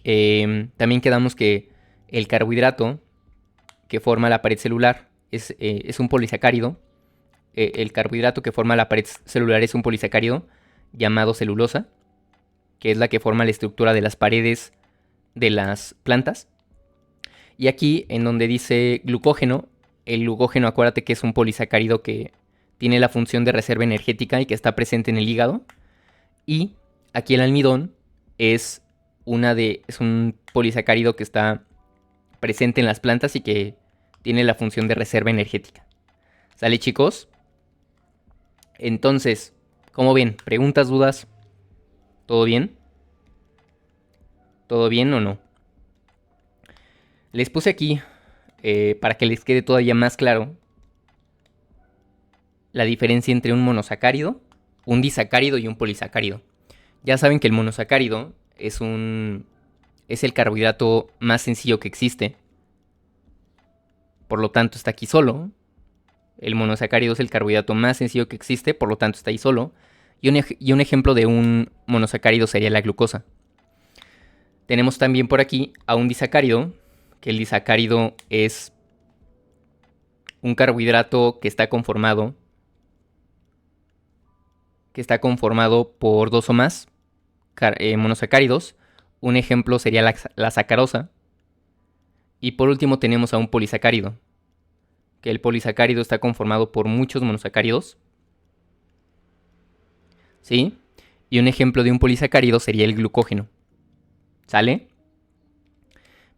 También quedamos que el carbohidrato que forma la pared celular es un polisacárido. El carbohidrato que forma la pared celular es un polisacárido llamado celulosa, que es la que forma la estructura de las paredes de las plantas. Y aquí, en donde dice glucógeno, el glucógeno, acuérdate que es un polisacárido que tiene la función de reserva energética y que está presente en el hígado. Y aquí el almidón es un polisacárido que está presente en las plantas y que tiene la función de reserva energética. ¿Sale, chicos? Entonces, ¿cómo ven? ¿Preguntas, dudas? ¿Todo bien? ¿Todo bien o no? Les puse aquí, para que les quede todavía más claro, la diferencia entre un monosacárido, un disacárido y un polisacárido. Ya saben que el monosacárido es el carbohidrato más sencillo que existe. Por lo tanto, está aquí solo. El monosacárido es el carbohidrato más sencillo que existe, por lo tanto está ahí solo. Y un ejemplo de un monosacárido sería la glucosa. Tenemos también por aquí a un disacárido, que el disacárido es un carbohidrato que está conformado por dos o más monosacáridos. Un ejemplo sería la sacarosa. Y por último tenemos a un polisacárido, que el polisacárido está conformado por muchos monosacáridos. ¿Sí? Y un ejemplo de un polisacárido sería el glucógeno. ¿Sale?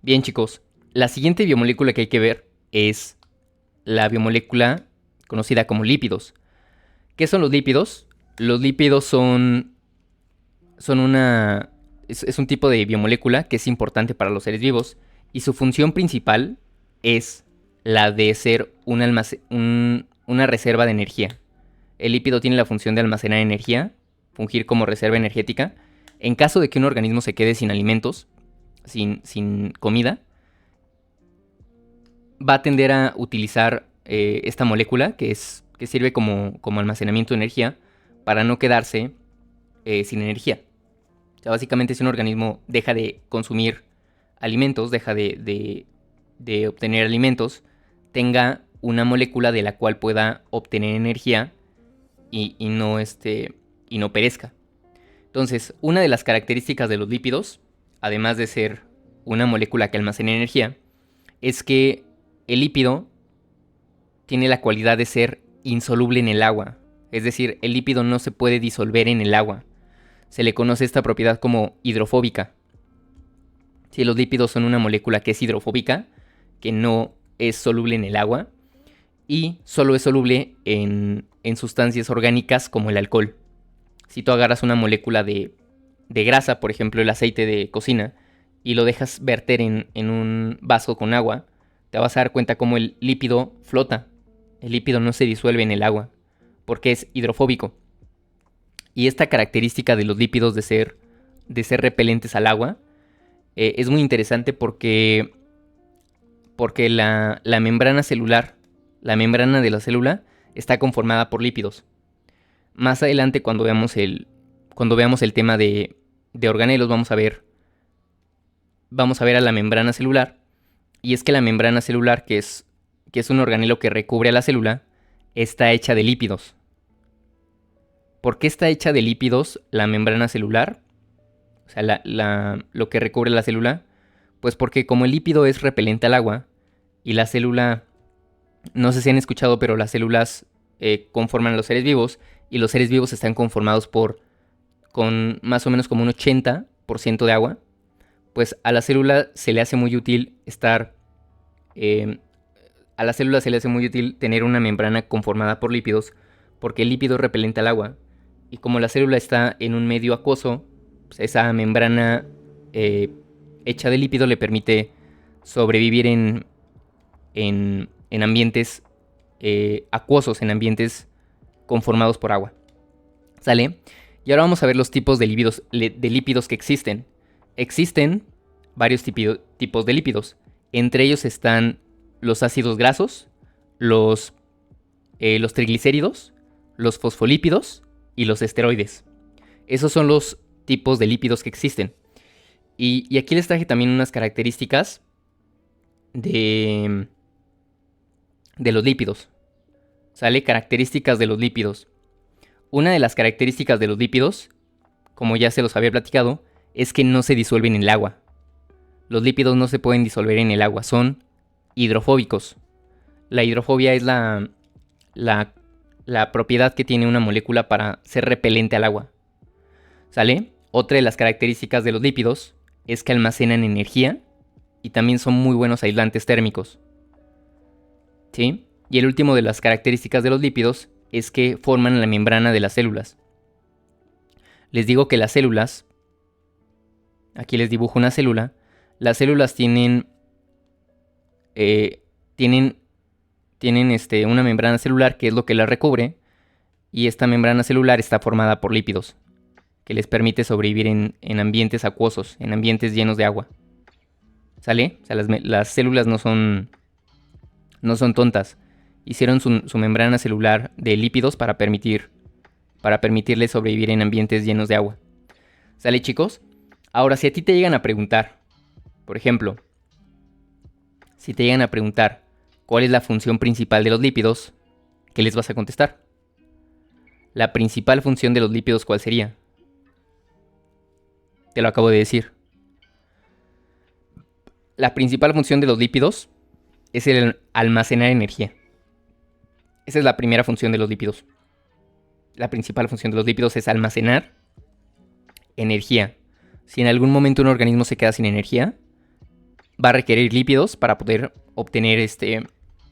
Bien, chicos, la siguiente biomolécula que hay que ver es la biomolécula conocida como lípidos. ¿Qué son los lípidos? Los lípidos es un tipo de biomolécula que es importante para los seres vivos y su función principal es la de ser una reserva de energía. El lípido tiene la función de almacenar energía, fungir como reserva energética. En caso de que un organismo se quede sin alimentos, sin comida, va a tender a utilizar esta molécula que sirve como almacenamiento de energía para no quedarse sin energía. O sea, básicamente, si un organismo deja de consumir alimentos, deja de obtener alimentos, tenga una molécula de la cual pueda obtener energía y no perezca. Entonces, una de las características de los lípidos, además de ser una molécula que almacena energía, es que el lípido tiene la cualidad de ser insoluble en el agua. Es decir, el lípido no se puede disolver en el agua. Se le conoce esta propiedad como hidrofóbica. Si los lípidos son una molécula que es hidrofóbica, que no es soluble en el agua, y solo es soluble en sustancias orgánicas como el alcohol. Si tú agarras una molécula de grasa, por ejemplo el aceite de cocina, y lo dejas verter en un vaso con agua, te vas a dar cuenta cómo el lípido flota. El lípido no se disuelve en el agua, porque es hidrofóbico. Y esta característica de los lípidos de ser repelentes al agua es muy interesante porque la membrana celular, la membrana de la célula, está conformada por lípidos. Más adelante, cuando veamos el tema de organelos, vamos a ver a la membrana celular. Y es que la membrana celular, que es un organelo que recubre a la célula, está hecha de lípidos. ¿Por qué está hecha de lípidos la membrana celular? O sea, lo que recubre la célula. Pues porque como el lípido es repelente al agua y la célula, no sé si han escuchado, pero las células conforman a los seres vivos y los seres vivos están conformados con más o menos como un 80% de agua. Pues a la célula se le hace muy útil tener una membrana conformada por lípidos, porque el lípido es repelente al agua. Y como la célula está en un medio acuoso, pues esa membrana hecha de lípido le permite sobrevivir en ambientes acuosos, en ambientes conformados por agua. ¿Sale? Y ahora vamos a ver los tipos de lípidos que existen. Existen varios tipos de lípidos. Entre ellos están los ácidos grasos, los triglicéridos, los fosfolípidos y los esteroides. Esos son los tipos de lípidos que existen. Y aquí les traje también unas características de los lípidos. ¿Sale? Características de los lípidos. Una de las características de los lípidos, como ya se los había platicado, es que no se disuelven en el agua. Los lípidos no se pueden disolver en el agua, son hidrofóbicos. La hidrofobia es la propiedad que tiene una molécula para ser repelente al agua. ¿Sale? Otra de las características de los lípidos es que almacenan energía y también son muy buenos aislantes térmicos. ¿Sí? Y el último de las características de los lípidos es que forman la membrana de las células. Les digo que las células, aquí les dibujo una célula, las células tienen tienen una membrana celular que es lo que las recubre, y esta membrana celular está formada por lípidos, que les permite sobrevivir en ambientes acuosos, en ambientes llenos de agua. ¿Sale? O sea, las células no son tontas. Hicieron su membrana celular de lípidos para permitirles sobrevivir en ambientes llenos de agua. ¿Sale, chicos? Ahora, si a ti te llegan a preguntar, por ejemplo, si te llegan a preguntar cuál es la función principal de los lípidos, ¿qué les vas a contestar? La principal función de los lípidos, ¿cuál sería? Te lo acabo de decir. La principal función de los lípidos es el almacenar energía. Esa es la primera función de los lípidos. La principal función de los lípidos es almacenar energía. Si en algún momento un organismo se queda sin energía, va a requerir lípidos para poder obtener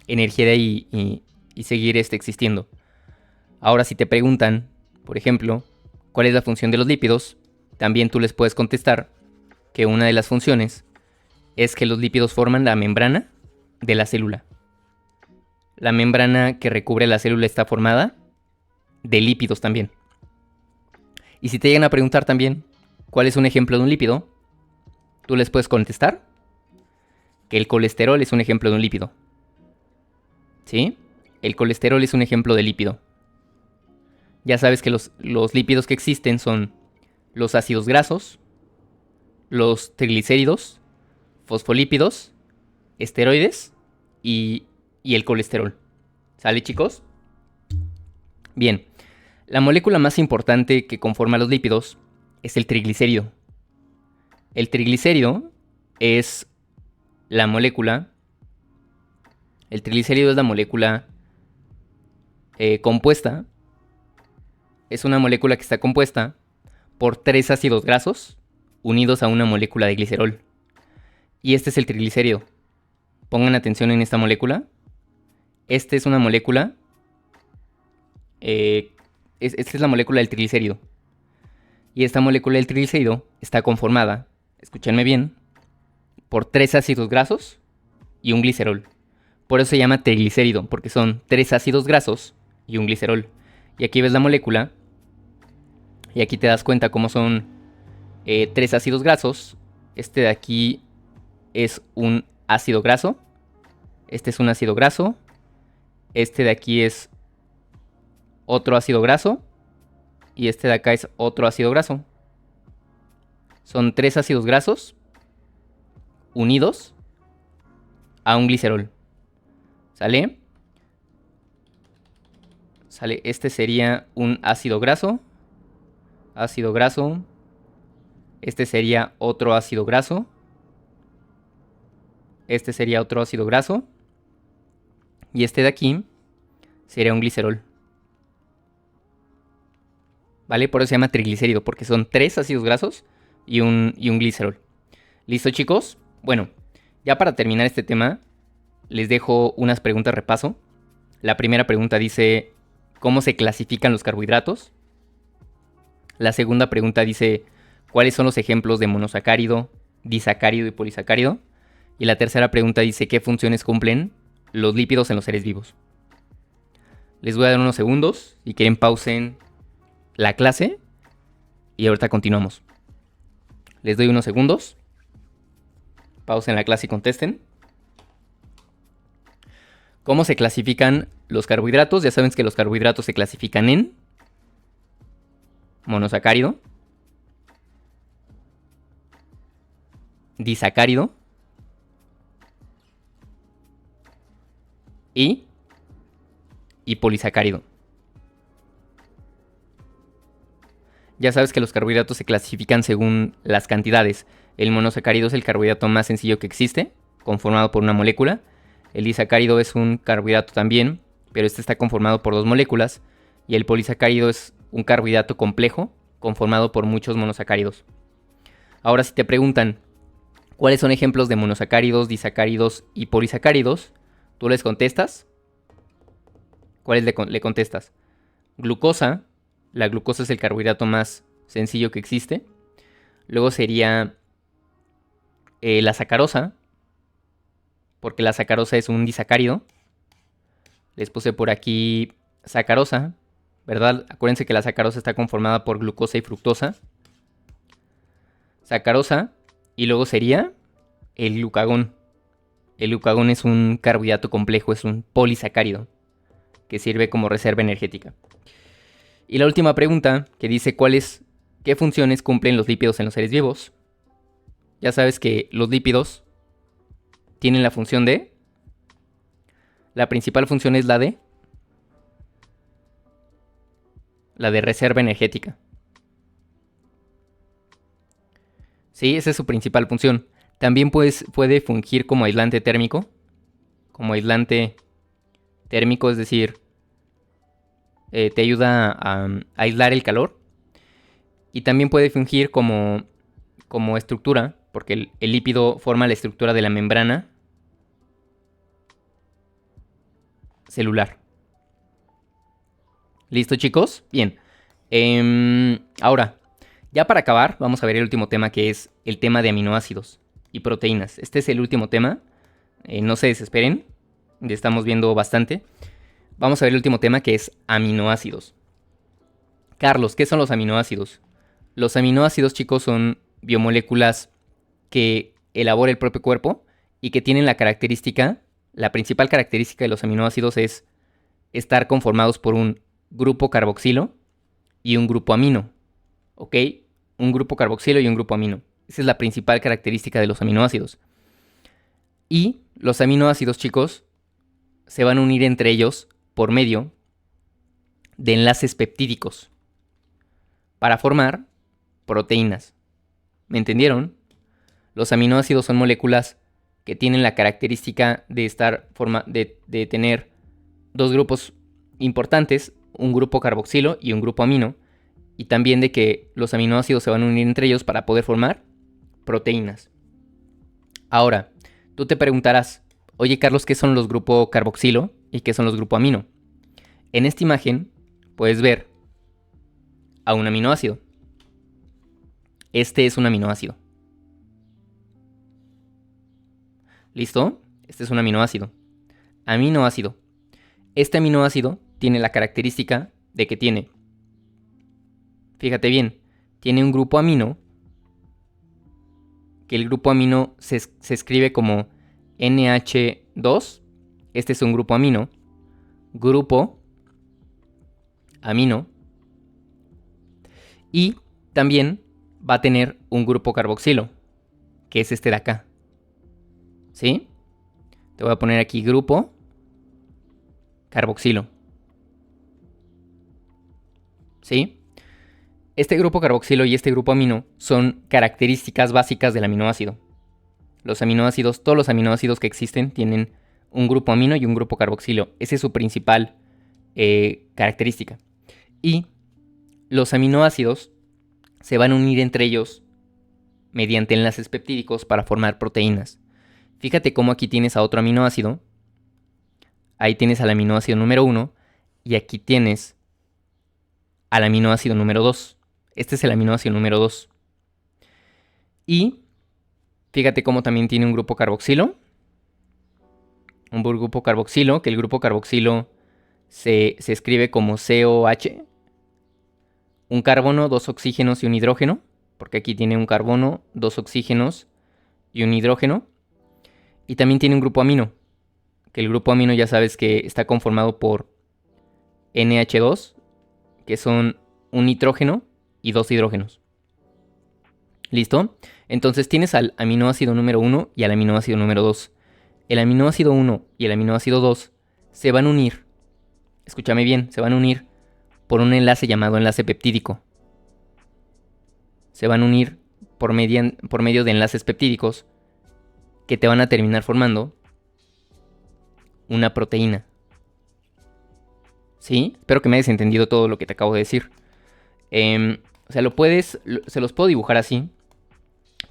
energía de ahí y seguir existiendo. Ahora, si te preguntan, por ejemplo, cuál es la función de los lípidos, también tú les puedes contestar que una de las funciones es que los lípidos forman la membrana de la célula. La membrana que recubre la célula está formada de lípidos también. Y si te llegan a preguntar también cuál es un ejemplo de un lípido, tú les puedes contestar que el colesterol es un ejemplo de un lípido. ¿Sí? El colesterol es un ejemplo de lípido. Ya sabes que los lípidos que existen son los ácidos grasos, los triglicéridos, fosfolípidos, esteroides y el colesterol. ¿Sale, chicos? Bien, la molécula más importante que conforma los lípidos es el triglicérido. El triglicérido es la molécula. El triglicérido es la molécula compuesta. Es una molécula que está compuesta por 3 ácidos grasos unidos a una molécula de glicerol. Y este es el triglicérido. Pongan atención en esta molécula. Esta es una molécula. Esta es la molécula del triglicérido. Y esta molécula del triglicérido está conformada, escúchenme bien, por 3 ácidos grasos y un glicerol. Por eso se llama triglicérido, porque son 3 ácidos grasos y un glicerol. Y aquí ves la molécula. Y aquí te das cuenta cómo son 3 ácidos grasos. Este de aquí es un ácido graso. Este es un ácido graso. Este de aquí es otro ácido graso. Y este de acá es otro ácido graso. Son 3 ácidos grasos unidos a un glicerol. ¿Sale? Sale. Este sería un ácido graso. Ácido graso. Este sería otro ácido graso. Este sería otro ácido graso. Y este de aquí sería un glicerol. ¿Vale? Por eso se llama triglicérido, porque son 3 ácidos grasos y un glicerol. ¿Listo, chicos? Bueno, ya para terminar este tema, les dejo unas preguntas repaso. La primera pregunta dice, ¿cómo se clasifican los carbohidratos? La segunda pregunta dice, ¿cuáles son los ejemplos de monosacárido, disacárido y polisacárido? Y la tercera pregunta dice, ¿qué funciones cumplen los lípidos en los seres vivos? Les voy a dar unos segundos. Si quieren, pausen la clase y ahorita continuamos. Les doy unos segundos. Pausen la clase y contesten. ¿Cómo se clasifican los carbohidratos? Ya saben que los carbohidratos se clasifican en monosacárido, disacárido y polisacárido. Ya sabes que los carbohidratos se clasifican según las cantidades. El monosacárido es el carbohidrato más sencillo que existe, conformado por una molécula. El disacárido es un carbohidrato también, pero este está conformado por 2 moléculas. Y el polisacárido es un carbohidrato complejo, conformado por muchos monosacáridos. Ahora, si te preguntan cuáles son ejemplos de monosacáridos, disacáridos y polisacáridos, tú les contestas. ¿Cuáles le contestas? Glucosa. La glucosa es el carbohidrato más sencillo que existe. Luego sería la sacarosa. porque la sacarosa es un disacárido. Les puse por aquí sacarosa, ¿verdad? Acuérdense que la sacarosa está conformada por glucosa y fructosa. Sacarosa, y luego sería el glucagón. El glucagón es un carbohidrato complejo, es un polisacárido que sirve como reserva energética. Y la última pregunta, que dice qué funciones cumplen los lípidos en los seres vivos. Ya sabes que los lípidos tienen la función de... La principal función es la de reserva energética. Sí, esa es su principal función. También puede fungir como aislante térmico. Como aislante térmico, es decir, te ayuda a aislar el calor. Y también puede fungir como estructura, porque el lípido forma la estructura de la membrana celular. ¿Listo, chicos? Bien. Ahora, ya para acabar, vamos a ver el último tema, que es el tema de aminoácidos y proteínas. Este es el último tema. No se desesperen, ya estamos viendo bastante. Vamos a ver el último tema, que es aminoácidos. Carlos, ¿qué son los aminoácidos? Los aminoácidos, chicos, son biomoléculas que elabora el propio cuerpo y que tienen la principal característica de los aminoácidos es estar conformados por un grupo carboxilo y un grupo amino. ¿Ok? Un grupo carboxilo y un grupo amino. Esa es la principal característica de los aminoácidos. Y los aminoácidos, chicos, se van a unir entre ellos por medio de enlaces peptídicos para formar proteínas. ¿Me entendieron? Los aminoácidos son moléculas que tienen la característica de tener dos grupos importantes, un grupo carboxilo y un grupo amino, y también de que los aminoácidos se van a unir entre ellos para poder formar proteínas. Ahora, tú te preguntarás, oye Carlos, ¿qué son los grupos carboxilo y qué son los grupos amino? En esta imagen puedes ver a un aminoácido. Este es un aminoácido. ¿Listo? Este es un aminoácido. Aminoácido. Este aminoácido tiene la característica de que tiene, fíjate bien, tiene un grupo amino, que el grupo amino se escribe como NH2. Este es un grupo amino. Grupo amino. Y también va a tener un grupo carboxilo, que es este de acá. ¿Sí? Te voy a poner aquí grupo carboxilo. ¿Sí? Este grupo carboxilo y este grupo amino son características básicas del aminoácido. Los aminoácidos, todos los aminoácidos que existen tienen un grupo amino y un grupo carboxilo. Esa es su principal característica. Y los aminoácidos se van a unir entre ellos mediante enlaces peptídicos para formar proteínas. Fíjate cómo aquí tienes a otro aminoácido. Ahí tienes al aminoácido número 1 y aquí tienes al aminoácido número 2. Este es el aminoácido número 2. Y fíjate cómo también tiene un grupo carboxilo. Un grupo carboxilo, que el grupo carboxilo se escribe como COH. Un carbono, 2 oxígenos y un hidrógeno. Porque aquí tiene un carbono, 2 oxígenos y un hidrógeno. Y también tiene un grupo amino. Que el grupo amino ya sabes que está conformado por NH2, que son un nitrógeno y 2 hidrógenos. ¿Listo? Entonces tienes al aminoácido número 1 y al aminoácido número 2. El aminoácido 1 y el aminoácido 2 se van a unir. Escúchame bien, se van a unir por un enlace llamado enlace peptídico. Se van a unir por medio de enlaces peptídicos que te van a terminar formando una proteína. ¿Sí? Espero que me hayas entendido todo lo que te acabo de decir. O sea, se los puedo dibujar así.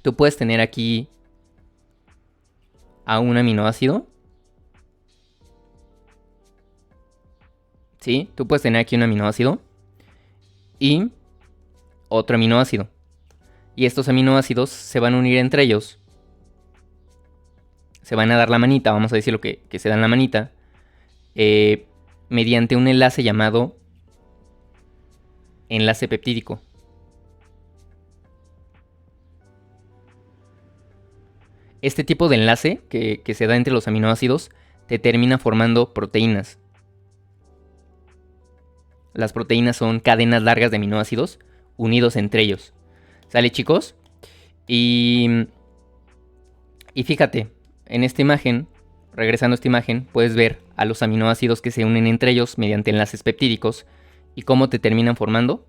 Tú puedes tener aquí a un aminoácido. ¿Sí? Tú puedes tener aquí un aminoácido y otro aminoácido. Y estos aminoácidos se van a unir entre ellos. se van a dar la manita, vamos a decir lo que se dan la manita, mediante un enlace llamado enlace peptídico. Este tipo de enlace que se da entre los aminoácidos te termina formando proteínas. Las proteínas son cadenas largas de aminoácidos unidos entre ellos. ¿Sale, chicos? Y fíjate, en esta imagen, regresando a esta imagen, puedes ver a los aminoácidos que se unen entre ellos mediante enlaces peptídicos y cómo te terminan formando.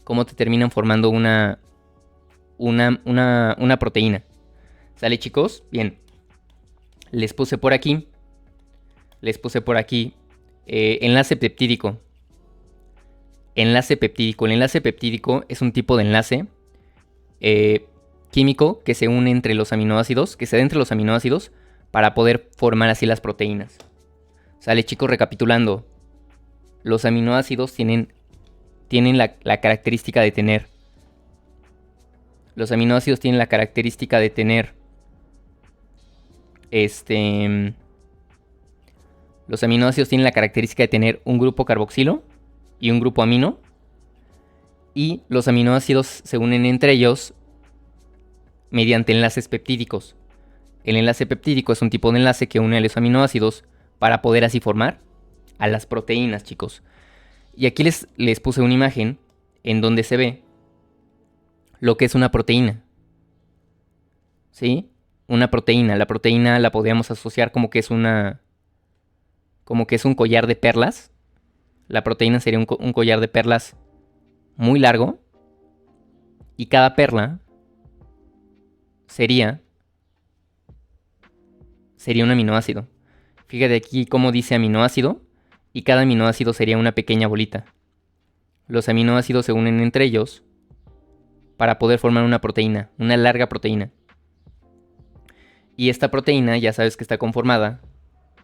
Cómo te terminan formando una proteína. ¿Sale, chicos? Bien. Les puse por aquí. Enlace peptídico. Enlace peptídico. El enlace peptídico es un tipo de enlace químico que se une entre los aminoácidos, que se da entre los aminoácidos para poder formar así las proteínas. ¿Sale, chicos? Recapitulando. Los aminoácidos tienen la característica de tener. Los aminoácidos tienen la característica de tener. Los aminoácidos tienen la característica de tener un grupo carboxilo y un grupo amino. Y los aminoácidos se unen entre ellos mediante enlaces peptídicos. El enlace peptídico es un tipo de enlace que une a los aminoácidos para poder así formar a las proteínas, chicos. Y aquí les puse una imagen en donde se ve lo que es una proteína. ¿Sí? Una proteína. La proteína la podríamos asociar como que es un collar de perlas. La proteína sería un collar de perlas muy largo. Y cada perla sería un aminoácido. Fíjate aquí cómo dice aminoácido. Y cada aminoácido sería una pequeña bolita. Los aminoácidos se unen entre ellos para poder formar una proteína, una larga proteína. Y esta proteína ya sabes que está conformada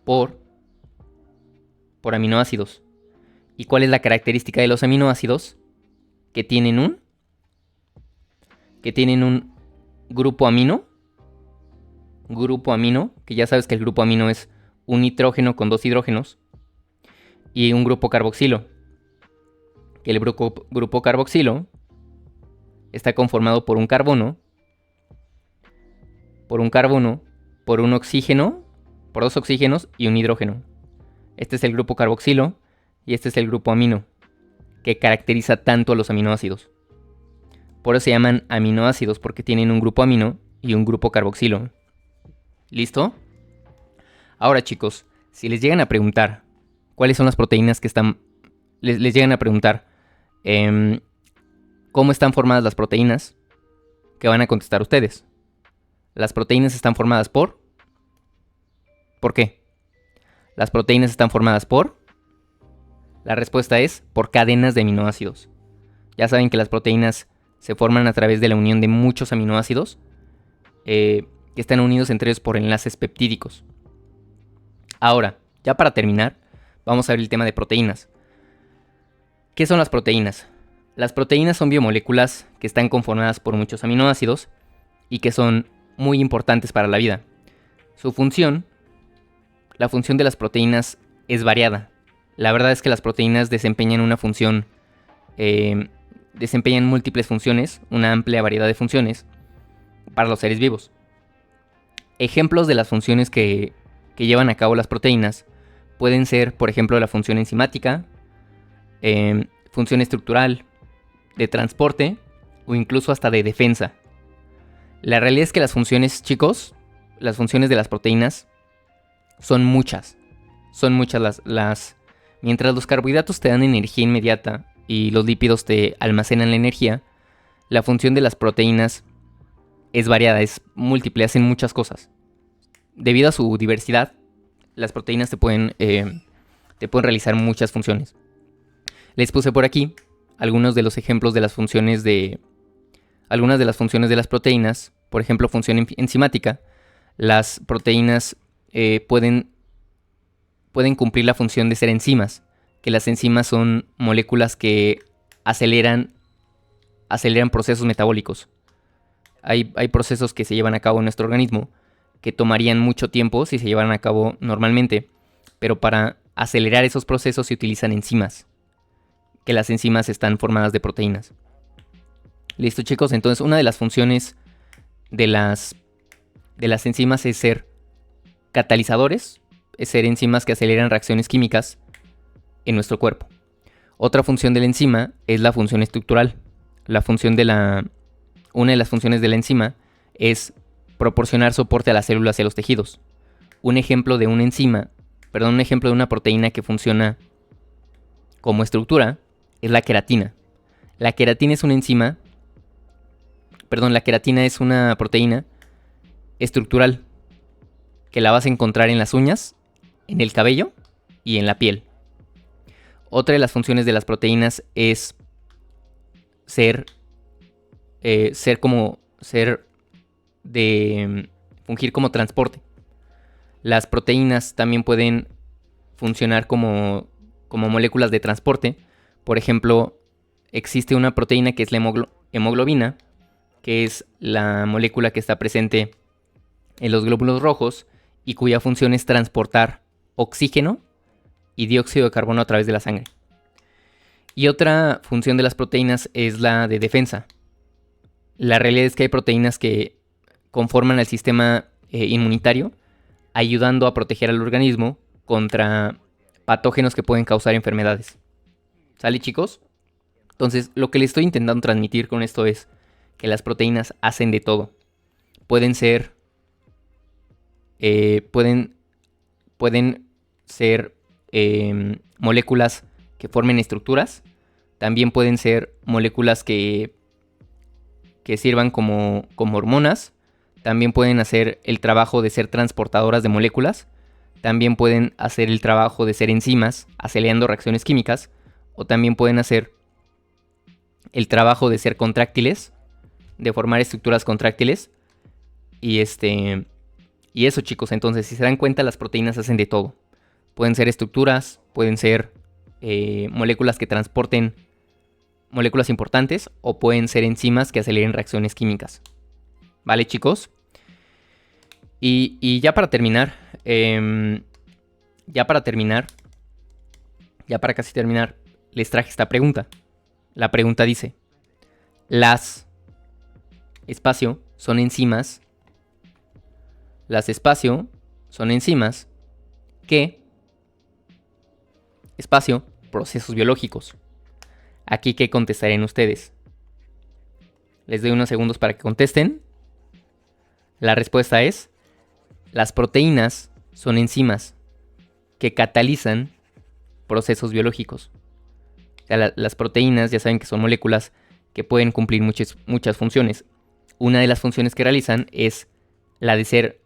por aminoácidos. ¿Y cuál es la característica de los aminoácidos? Que tienen un grupo amino. Que ya sabes que el grupo amino es un nitrógeno con 2 hidrógenos. Y un grupo carboxilo. El grupo carboxilo está conformado por un carbono, por un oxígeno, por 2 oxígenos y un hidrógeno. Este es el grupo carboxilo y este es el grupo amino, que caracteriza tanto a los aminoácidos. Por eso se llaman aminoácidos, porque tienen un grupo amino y un grupo carboxilo. ¿Listo? Ahora, chicos, si les llegan a preguntar cuáles son las proteínas que están... Les llegan a preguntar cómo están formadas las proteínas, ¿qué van a contestar ustedes? Las proteínas están formadas por... ¿Por qué? Las proteínas están formadas por... La respuesta es por cadenas de aminoácidos. Ya saben que las proteínas se forman a través de la unión de muchos aminoácidos que están unidos entre ellos por enlaces peptídicos. Ahora, ya para terminar, vamos a ver el tema de proteínas. ¿Qué son las proteínas? Las proteínas son biomoléculas que están conformadas por muchos aminoácidos y que son muy importantes para la vida. Su función, la función de las proteínas es variada. La verdad es que las proteínas desempeñan una función, desempeñan múltiples funciones, una amplia variedad de funciones para los seres vivos. Ejemplos de las funciones que llevan a cabo las proteínas pueden ser, por ejemplo, la función enzimática, función estructural, de transporte o incluso hasta de defensa. La realidad es que las funciones, chicos, las funciones de las proteínas son muchas. Son muchas las... Mientras los carbohidratos te dan energía inmediata y los lípidos te almacenan la energía, la función de las proteínas es variada, es múltiple, hacen muchas cosas. Debido a su diversidad, las proteínas te pueden realizar muchas funciones. Les puse por aquí algunos de los ejemplos de las funciones de... Algunas de las funciones de las proteínas. Por ejemplo, función enzimática. Las proteínas pueden cumplir la función de ser enzimas. Que las enzimas son moléculas que aceleran procesos metabólicos. Hay procesos que se llevan a cabo en nuestro organismo que tomarían mucho tiempo si se llevaran a cabo normalmente, pero para acelerar esos procesos se utilizan enzimas, que las enzimas están formadas de proteínas. Listo, chicos, entonces una de las funciones de las enzimas es ser catalizadores, es ser enzimas que aceleran reacciones químicas en nuestro cuerpo. Otra función de la enzima es la función estructural. Una de las funciones de la enzima es proporcionar soporte a las células y a los tejidos. Un ejemplo de una proteína que funciona como estructura es la queratina. La queratina es una proteína estructural que la vas a encontrar en las uñas, en el cabello y en la piel. Otra de las funciones de las proteínas es fungir como transporte. Las proteínas también pueden funcionar como moléculas de transporte. Por ejemplo, existe una proteína que es la hemoglobina, que es la molécula que está presente en los glóbulos rojos y cuya función es transportar oxígeno y dióxido de carbono a través de la sangre. Y otra función de las proteínas es la de defensa. La realidad es que hay proteínas que conforman el sistema inmunitario, ayudando a proteger al organismo contra patógenos que pueden causar enfermedades. ¿Sale, chicos? Entonces, lo que les estoy intentando transmitir con esto es que las proteínas hacen de todo. Pueden ser moléculas que formen estructuras. También pueden ser moléculas que sirvan como hormonas. También pueden hacer el trabajo de ser transportadoras de moléculas. También pueden hacer el trabajo de ser enzimas, acelerando reacciones químicas. O también pueden hacer el trabajo de ser contráctiles, de formar estructuras contráctiles. Y eso, chicos, entonces si se dan cuenta, las proteínas hacen de todo. Pueden ser estructuras, pueden ser moléculas que transporten moléculas importantes, o pueden ser enzimas que aceleren reacciones químicas. ¿Vale, chicos? Y ya para terminar, ya para casi terminar, les traje esta pregunta. La pregunta dice: las son enzimas que procesos biológicos. Aquí, ¿qué contestarían ustedes? Les doy unos segundos para que contesten. La respuesta es: las proteínas son enzimas que catalizan procesos biológicos. O sea, las proteínas ya saben que son moléculas que pueden cumplir muchas funciones. Una de las funciones que realizan es la de ser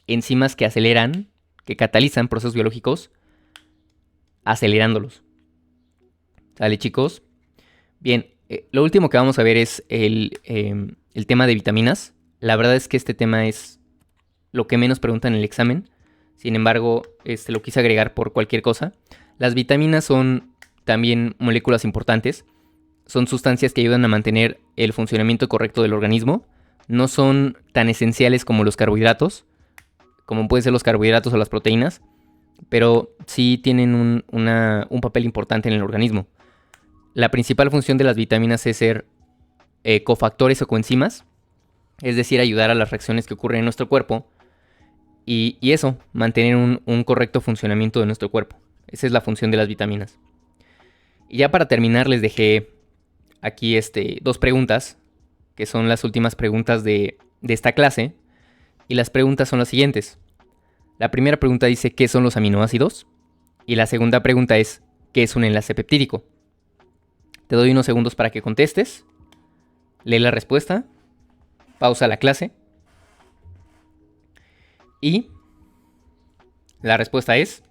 enzimas que aceleran, que catalizan procesos biológicos, acelerándolos. ¿Sale, chicos? Bien, lo último que vamos a ver es el tema de vitaminas. La verdad es que este tema es lo que menos preguntan en el examen. Sin embargo, lo quise agregar por cualquier cosa. Las vitaminas son también moléculas importantes. Son sustancias que ayudan a mantener el funcionamiento correcto del organismo. No son tan esenciales como los carbohidratos, como pueden ser los carbohidratos o las proteínas, pero sí tienen un papel importante en el organismo. La principal función de las vitaminas es ser cofactores o coenzimas, es decir, ayudar a las reacciones que ocurren en nuestro cuerpo y eso, mantener un correcto funcionamiento de nuestro cuerpo. Esa es la función de las vitaminas. Y ya para terminar, les dejé aquí 2 preguntas, que son las últimas preguntas de esta clase. Y las preguntas son las siguientes. La primera pregunta dice: ¿qué son los aminoácidos? Y la segunda pregunta es: ¿qué es un enlace peptídico? Te doy unos segundos para que contestes. Lee la respuesta. Pausa la clase. Y la respuesta es: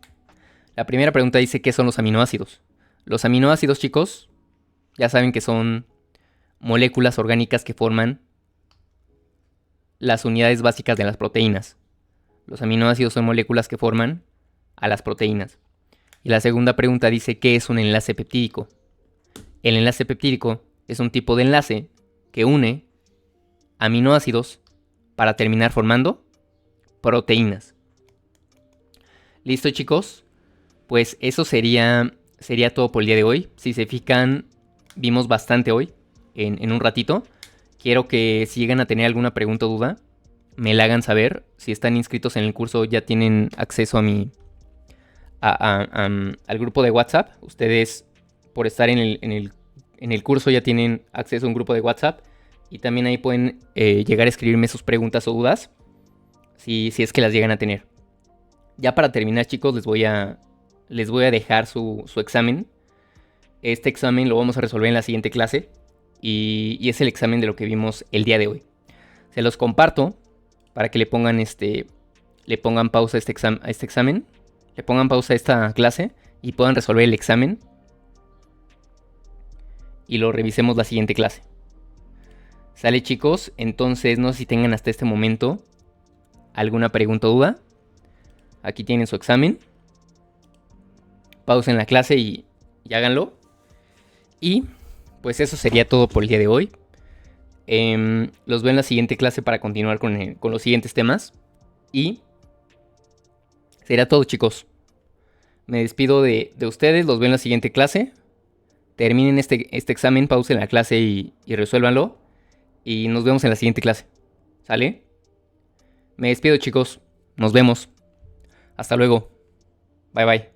la primera pregunta dice: ¿qué son los aminoácidos? Los aminoácidos, chicos, ya saben que son moléculas orgánicas que forman las unidades básicas de las proteínas. Los aminoácidos son moléculas que forman a las proteínas. Y la segunda pregunta dice: ¿qué es un enlace peptídico? El enlace peptídico es un tipo de enlace que une aminoácidos para terminar formando proteínas. ¿Listo, chicos? Pues eso sería todo por el día de hoy. Si se fijan, vimos bastante hoy en un ratito. Quiero que si llegan a tener alguna pregunta o duda, me la hagan saber. Si están inscritos en el curso ya tienen acceso al grupo de WhatsApp. Ustedes, por estar en el curso, ya tienen acceso a un grupo de WhatsApp. Y también ahí pueden llegar a escribirme sus preguntas o dudas, si es que las llegan a tener. Ya para terminar, chicos, les voy a dejar su examen. Este examen lo vamos a resolver en la siguiente clase. Y es el examen de lo que vimos el día de hoy. Se los comparto para que le pongan pausa a este examen. Le pongan pausa a esta clase y puedan resolver el examen. Y lo revisemos la siguiente clase. ¿Sale, chicos? Entonces, no sé si tengan hasta este momento alguna pregunta o duda. Aquí tienen su examen. Pausen la clase y háganlo. Y pues eso sería todo por el día de hoy. Los veo en la siguiente clase para continuar con los siguientes temas. Y será todo, chicos. Me despido de ustedes. Los veo en la siguiente clase. Terminen este examen, pausen la clase y resuélvanlo. Y nos vemos en la siguiente clase. ¿Sale? Me despido, chicos. Nos vemos. Hasta luego. Bye bye.